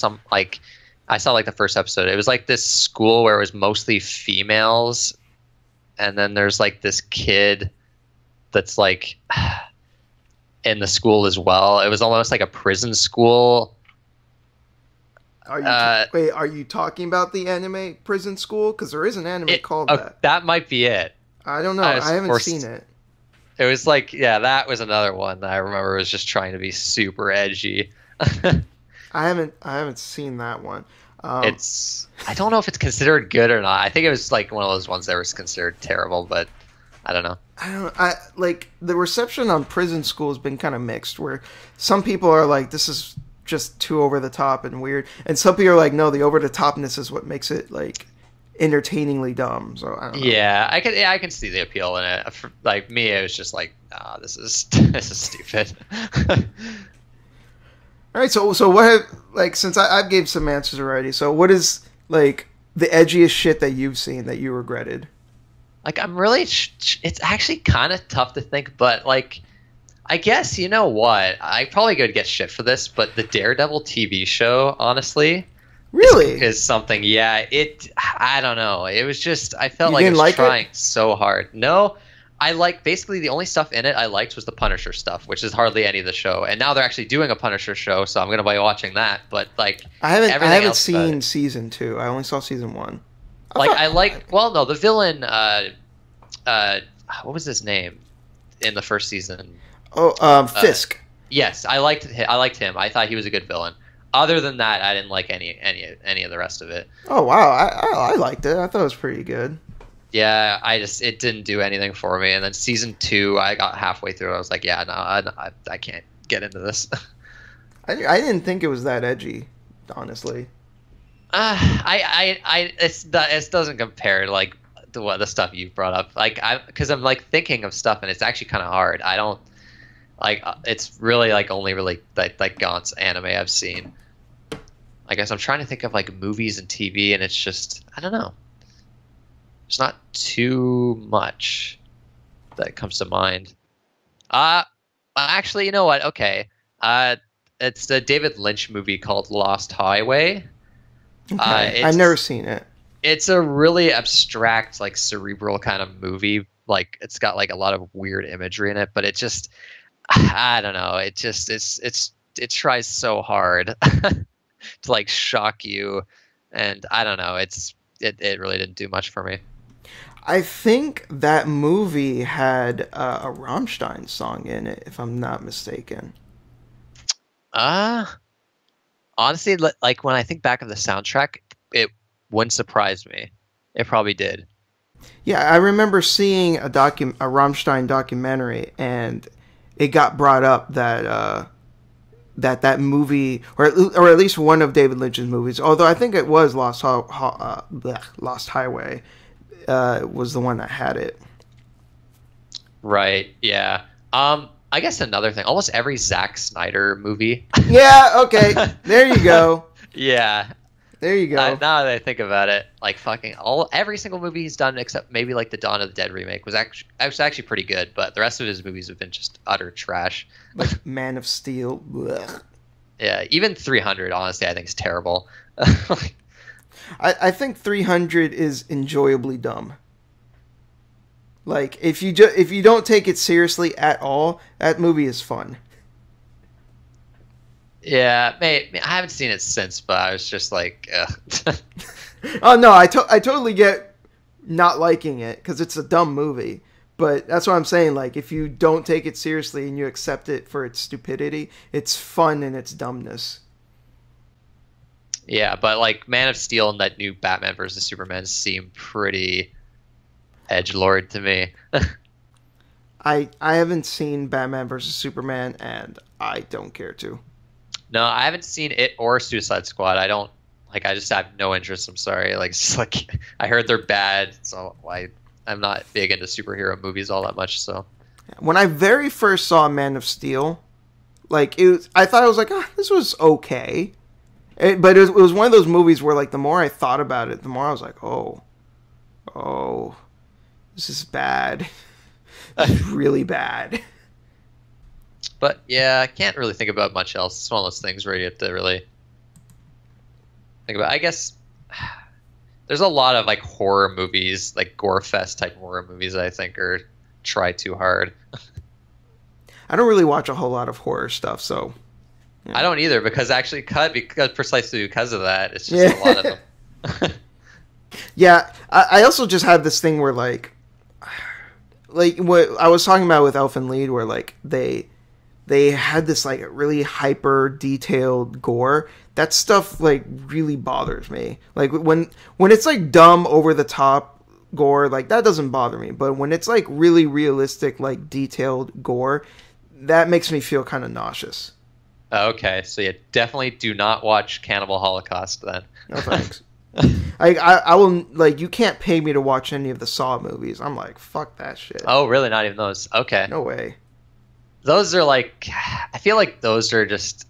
I saw like the first episode. It was like this school where it was mostly females, and then there's like this kid that's like in the school as well. It was almost like a prison school. Are you talking about the anime Prison School? Because there is an anime called that. That might be it. I don't know. I haven't seen it. It was like, yeah, that was another one that I remember was just trying to be super edgy. I haven't seen that one. I don't know if it's considered good or not. I think it was like one of those ones that was considered terrible, but I don't know. I like the reception on Prison School has been kind of mixed, where some people are like, this is just too over the top and weird, and some people are like, no, the over the topness is what makes it like entertainingly dumb. So I don't know. Yeah, I can see the appeal in it. For, like me, it was just like, this is stupid. All right, so what have, like, since I've gave some answers already, so what is like the edgiest shit that you've seen that you regretted? Like, I'm really, it's actually kind of tough to think, but like, I guess, you know what? I probably could get shit for this, but the Daredevil TV show, honestly, really is something. Yeah, I don't know. It was just, I felt like I was trying so hard. No, I like, basically the only stuff in it I liked was the Punisher stuff, which is hardly any of the show. And now they're actually doing a Punisher show, so I'm gonna be watching that. But like, I haven't seen season 2. I only saw season 1. The villain. What was his name in the first season? Fisk. Yes, I liked him. I thought he was a good villain. Other than that, I didn't like any of the rest of it. Oh wow, I liked it. I thought it was pretty good. Yeah, it didn't do anything for me. And then season 2, I got halfway through. I was like, yeah, no, I can't get into this. I didn't think it was that edgy, honestly. It doesn't compare like to what the stuff you've brought up. Like because I'm like thinking of stuff, and it's actually kind of hard. I don't like. It's really like only really like Gaunt's anime I've seen. I guess I'm trying to think of like movies and TV, and it's just, I don't know. There's not too much that comes to mind. Actually, you know what? Okay. It's a David Lynch movie called Lost Highway. Okay. I've never seen it. It's a really abstract, like cerebral kind of movie. Like it's got like a lot of weird imagery in it, but it just, I don't know. It just, it tries so hard to like shock you. And I don't know. It really didn't do much for me. I think that movie had a Rammstein song in it, if I'm not mistaken. Uh Honestly, like when I think back of the soundtrack, it wouldn't surprise me. It probably did. Yeah, I remember seeing a Rammstein documentary, and it got brought up that that movie, or at least one of David Lynch's movies, although I think it was Lost Highway, was the one that had it. Right. Yeah. I guess another thing, almost every Zack Snyder movie. Yeah, okay. There you go. Yeah. There you go. Now that I think about it, like every single movie he's done except maybe like the Dawn of the Dead remake was actually pretty good, but the rest of his movies have been just utter trash. Like Man of Steel. Blech. Yeah, even 300, honestly, I think is terrible. I think 300 is enjoyably dumb. Like if you don't take it seriously at all, that movie is fun. Yeah, I haven't seen it since, but I was just like, ugh. Oh no, I totally get not liking it because it's a dumb movie. But that's what I'm saying. Like if you don't take it seriously and you accept it for its stupidity, it's fun in its dumbness. Yeah, but like Man of Steel and that new Batman versus Superman seem pretty edgelord to me. I haven't seen Batman versus Superman, and I don't care to. No, I haven't seen it or Suicide Squad. I don't like. I just have no interest. I'm sorry. Like, it's like I heard they're bad, so I'm not big into superhero movies all that much. So when I very first saw Man of Steel, like I thought it was like, this was okay, but it was one of those movies where like the more I thought about it, the more I was like, oh, this is bad. This is really bad. But yeah, I can't really think about much else. It's one of those things where you have to really think about. I guess there's a lot of like horror movies, like gore fest type horror movies that I think are try too hard. I don't really watch a whole lot of horror stuff, so I don't either because precisely because of that, it's just a lot of them. Yeah, I also just have this thing where like what I was talking about with Elf and Lead, where like they had this like really hyper detailed gore. That stuff like really bothers me. Like when it's like dumb over the top gore, like that doesn't bother me. But when it's like really realistic, like detailed gore, that makes me feel kind of nauseous. Okay, so you definitely do not watch Cannibal Holocaust then. No thanks. I will, like, you can't pay me to watch any of the Saw movies. I'm like, fuck that shit. Oh, really? Not even those? Okay. No way. Those are like, I feel like those are just,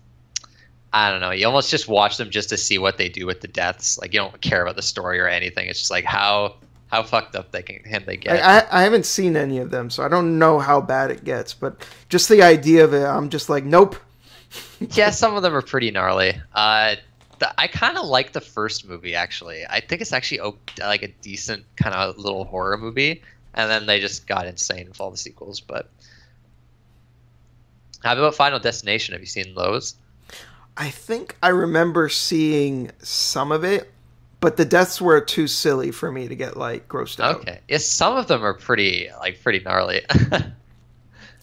I don't know. You almost just watch them just to see what they do with the deaths. Like, you don't care about the story or anything. It's just like how fucked up can they get. I haven't seen any of them, so I don't know how bad it gets. But just the idea of it, I'm just like, nope. Yeah, some of them are pretty gnarly. I kind of like the first movie, actually. I think it's actually like a decent kind of little horror movie. And then they just got insane with all the sequels. But how about Final Destination? Have you seen those? I think I remember seeing some of it, but the deaths were too silly for me to get like grossed out. Okay. Yeah, some of them are pretty gnarly.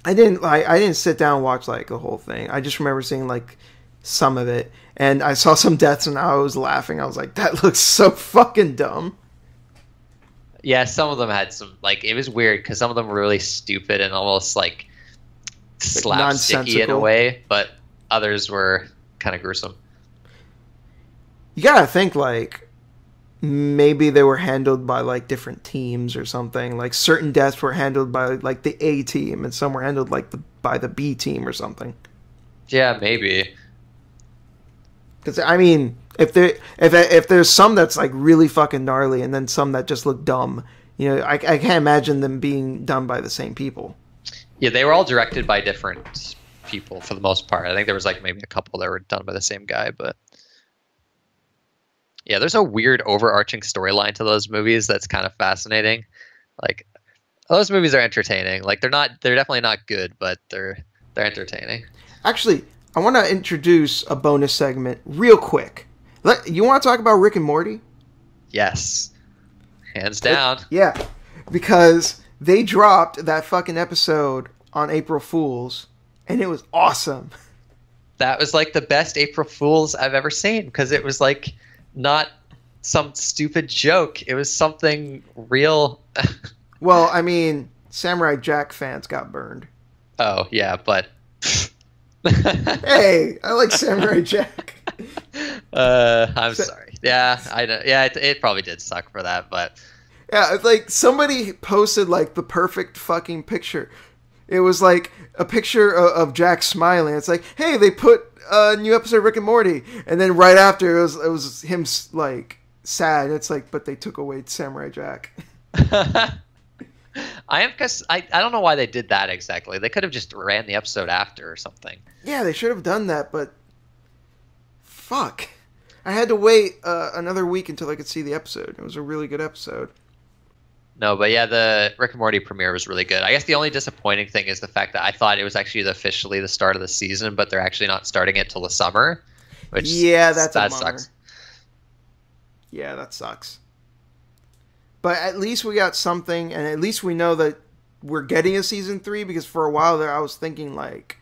I didn't sit down and watch like the whole thing. I just remember seeing like some of it, and I saw some deaths and I was laughing. I was like, that looks so fucking dumb. Yeah, some of them had some, like, it was weird because some of them were really stupid and almost like slapsticky in a way, but others were kind of gruesome. You gotta think like maybe they were handled by like different teams or something. Like certain deaths were handled by like the A team and some were handled like by the B team or something. Yeah, maybe. Because I mean, if there's some that's like really fucking gnarly and then some that just look dumb, you know, I can't imagine them being done by the same people. Yeah, they were all directed by different people for the most part. I think there was like maybe a couple that were done by the same guy, but yeah, there's a weird overarching storyline to those movies that's kind of fascinating. Like those movies are entertaining. Like they're definitely not good, but they're entertaining. Actually, I want to introduce a bonus segment real quick. You want to talk about Rick and Morty? Yes. Hands down. Yeah, because they dropped that fucking episode on April Fool's, and it was awesome. That was like the best April Fool's I've ever seen, because it was like not some stupid joke. It was something real. Well, I mean, Samurai Jack fans got burned. Oh, yeah, but... Hey, I like Samurai Jack. I'm sorry. Yeah, I know. Yeah, it probably did suck for that, but... Yeah, it's like somebody posted like the perfect fucking picture. It was like a picture of Jack smiling. It's like, hey, they put a new episode of Rick and Morty, and then right after it was him like sad. It's like, but they took away Samurai Jack. I don't know why they did that exactly. They could have just ran the episode after or something. Yeah, they should have done that, but fuck. I had to wait another week until I could see the episode. It was a really good episode. No, but yeah, the Rick and Morty premiere was really good. I guess the only disappointing thing is the fact that I thought it was actually officially the start of the season, but they're actually not starting it till the summer. Which that sucks. Yeah, that sucks. But at least we got something, and at least we know that we're getting a season 3, because for a while there I was thinking, like,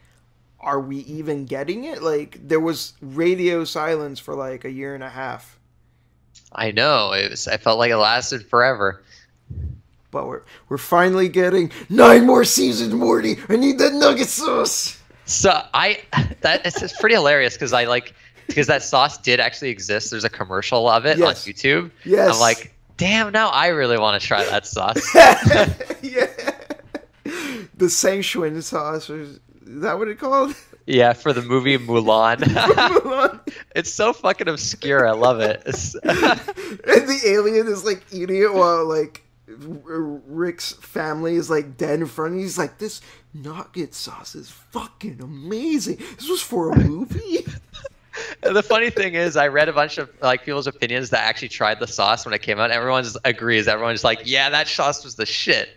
are we even getting it? Like, there was radio silence for like a year and a half. I know. I felt like it lasted forever. But we're finally getting 9 more seasons, Morty. I need that nugget sauce. So it's pretty hilarious because because that sauce did actually exist. There's a commercial of it on YouTube. Yes. I'm like, damn, now I really want to try that sauce. Yeah. The Sanchuan sauce. Is that what it's called? Yeah, for the movie Mulan. Mulan. It's so fucking obscure. I love it. And the alien is like eating it while like Rick's family is like dead in front of him. He's like, this nugget sauce is fucking amazing. This was for a movie. And the funny thing is, I read a bunch of like people's opinions that actually tried the sauce when it came out. Everyone just agrees. Everyone's like, yeah, that sauce was the shit.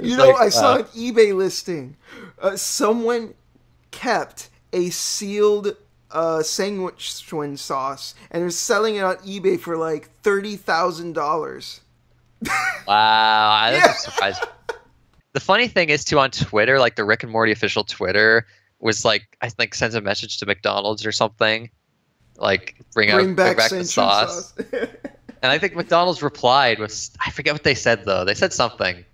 You know, I saw an eBay listing. Someone kept a sealed Sanchuan sauce and they're selling it on eBay for like $30,000. Wow, that's a surprise. The funny thing is too, on Twitter, like the Rick and Morty official Twitter was like, I think sends a message to McDonald's or something, like bring back the sauce. And I think McDonald's replied with, I forget what they said though. They said something.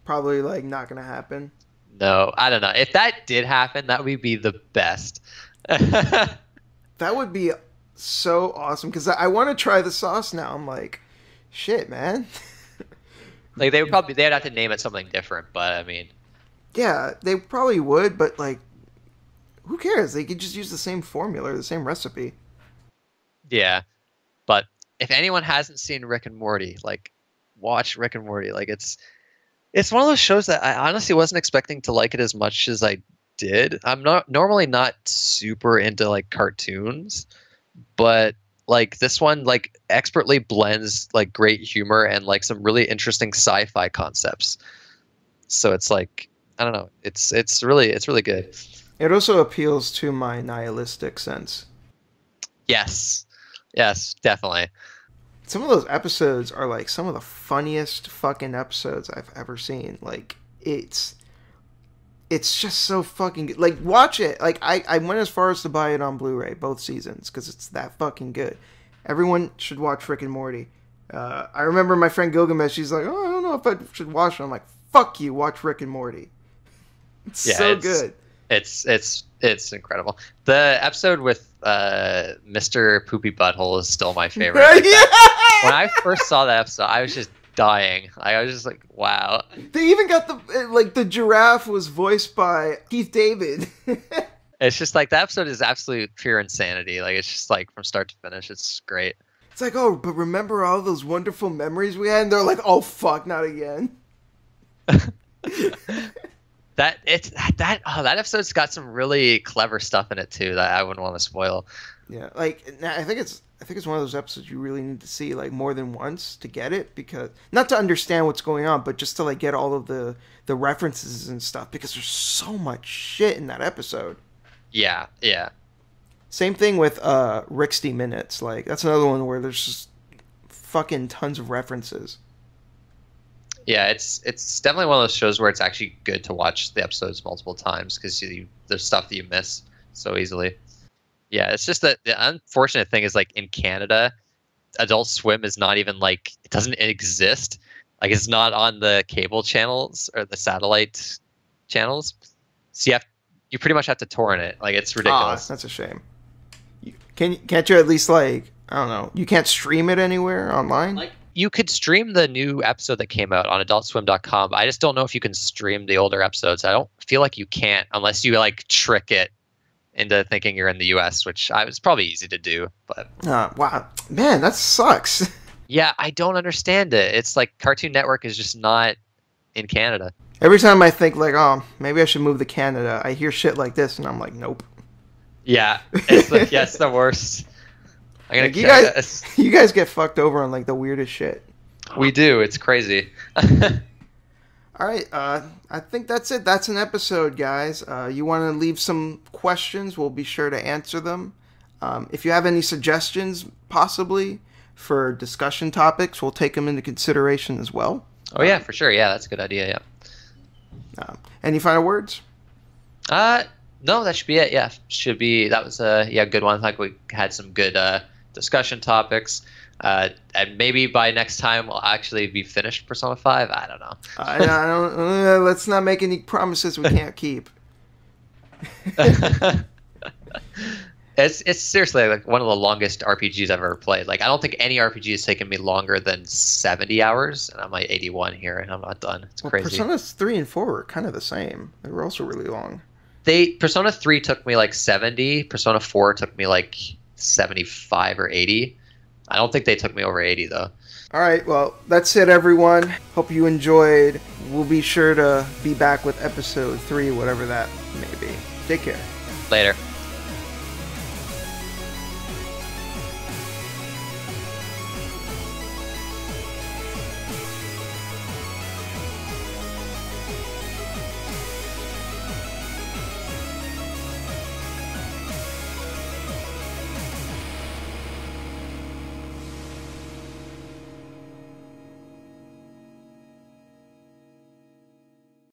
Probably like not gonna happen. No, I don't know. If that did happen, that would be the best. That would be so awesome because I want to try the sauce now. I'm like, shit, man. Like they'd have to name it something different, but I mean, yeah, they probably would, but like, who cares? They could just use the same formula, the same recipe. Yeah, but if anyone hasn't seen Rick and Morty, like, watch Rick and Morty. Like, it's one of those shows that I honestly wasn't expecting to like it as much as I did. I'm normally not super into like cartoons, but like this one like expertly blends like great humor and like some really interesting sci-fi concepts. So it's like, I don't know, it's really good. It also appeals to my nihilistic sense. Yes, definitely. Some of those episodes are like some of the funniest fucking episodes I've ever seen. Like, it's just so fucking good. Like, watch it. Like, I went as far as to buy it on Blu-ray, both seasons, because it's that fucking good. Everyone should watch Rick and Morty. I remember my friend Gilgamesh, she's like, oh, I don't know if I should watch it. I'm like, fuck you, watch Rick and Morty. It's so good. It's incredible. The episode with Mr. Poopy Butthole is still my favorite. Yeah! When I first saw that episode, I was just dying. I was just like, wow. They even got the giraffe was voiced by Keith David. It's just like, that episode is absolute pure insanity. Like, it's just like from start to finish, it's great. It's like, oh, but remember all those wonderful memories we had? And they're like, oh fuck, not again. That episode's got some really clever stuff in it too that I wouldn't want to spoil. Yeah, like I think it's one of those episodes you really need to see like more than once to get it, because not to understand what's going on, but just to like get all of the references and stuff, because there's so much shit in that episode. Yeah. Same thing with Rixty Minutes. Like, that's another one where there's just fucking tons of references. Yeah, it's definitely one of those shows where it's actually good to watch the episodes multiple times because there's stuff that you miss so easily. Yeah, it's just that the unfortunate thing is, like, in Canada, Adult Swim is not even, like, it doesn't exist. Like, it's not on the cable channels or the satellite channels. So you pretty much have to torrent it. Like, it's ridiculous. That's a shame. Can't you at least, like, I don't know, you can't stream it anywhere online? Like, you could stream the new episode that came out on adultswim.com. But I just don't know if you can stream the older episodes. I don't feel like you can't unless you, like, trick it into thinking you're in the US, which it's probably easy to do. But wow, man, that sucks. Yeah, I don't understand it. It's like Cartoon Network is just not in Canada. Every time I think, like, oh, maybe I should move to Canada, I hear shit like this, and I'm like, nope. Yeah, it's the worst. Like, you guys get fucked over on, like, the weirdest shit. We do. It's crazy. All right, I think that's it. That's an episode, guys. You want to leave some questions, we'll be sure to answer them. If you have any suggestions, possibly, for discussion topics, we'll take them into consideration as well. Oh, yeah, for sure. Yeah, that's a good idea, yeah. Any final words? No, that should be it. Yeah, that was a good one. Like, we had some good discussion topics. And maybe by next time we'll actually be finished Persona 5. I don't know. I don't. Let's not make any promises we can't keep. It's seriously like one of the longest RPGs I've ever played. Like, I don't think any RPG has taken me longer than 70 hours, and I'm like 81 here, and I'm not done. It's crazy. Persona 3 and 4 were kind of the same. They were also really long. Persona 3 took me like 70. Persona 4 took me like 75 or 80. I don't think they took me over 80, though. All right, well, that's it, everyone. Hope you enjoyed. We'll be sure to be back with episode 3, whatever that may be. Take care. Later.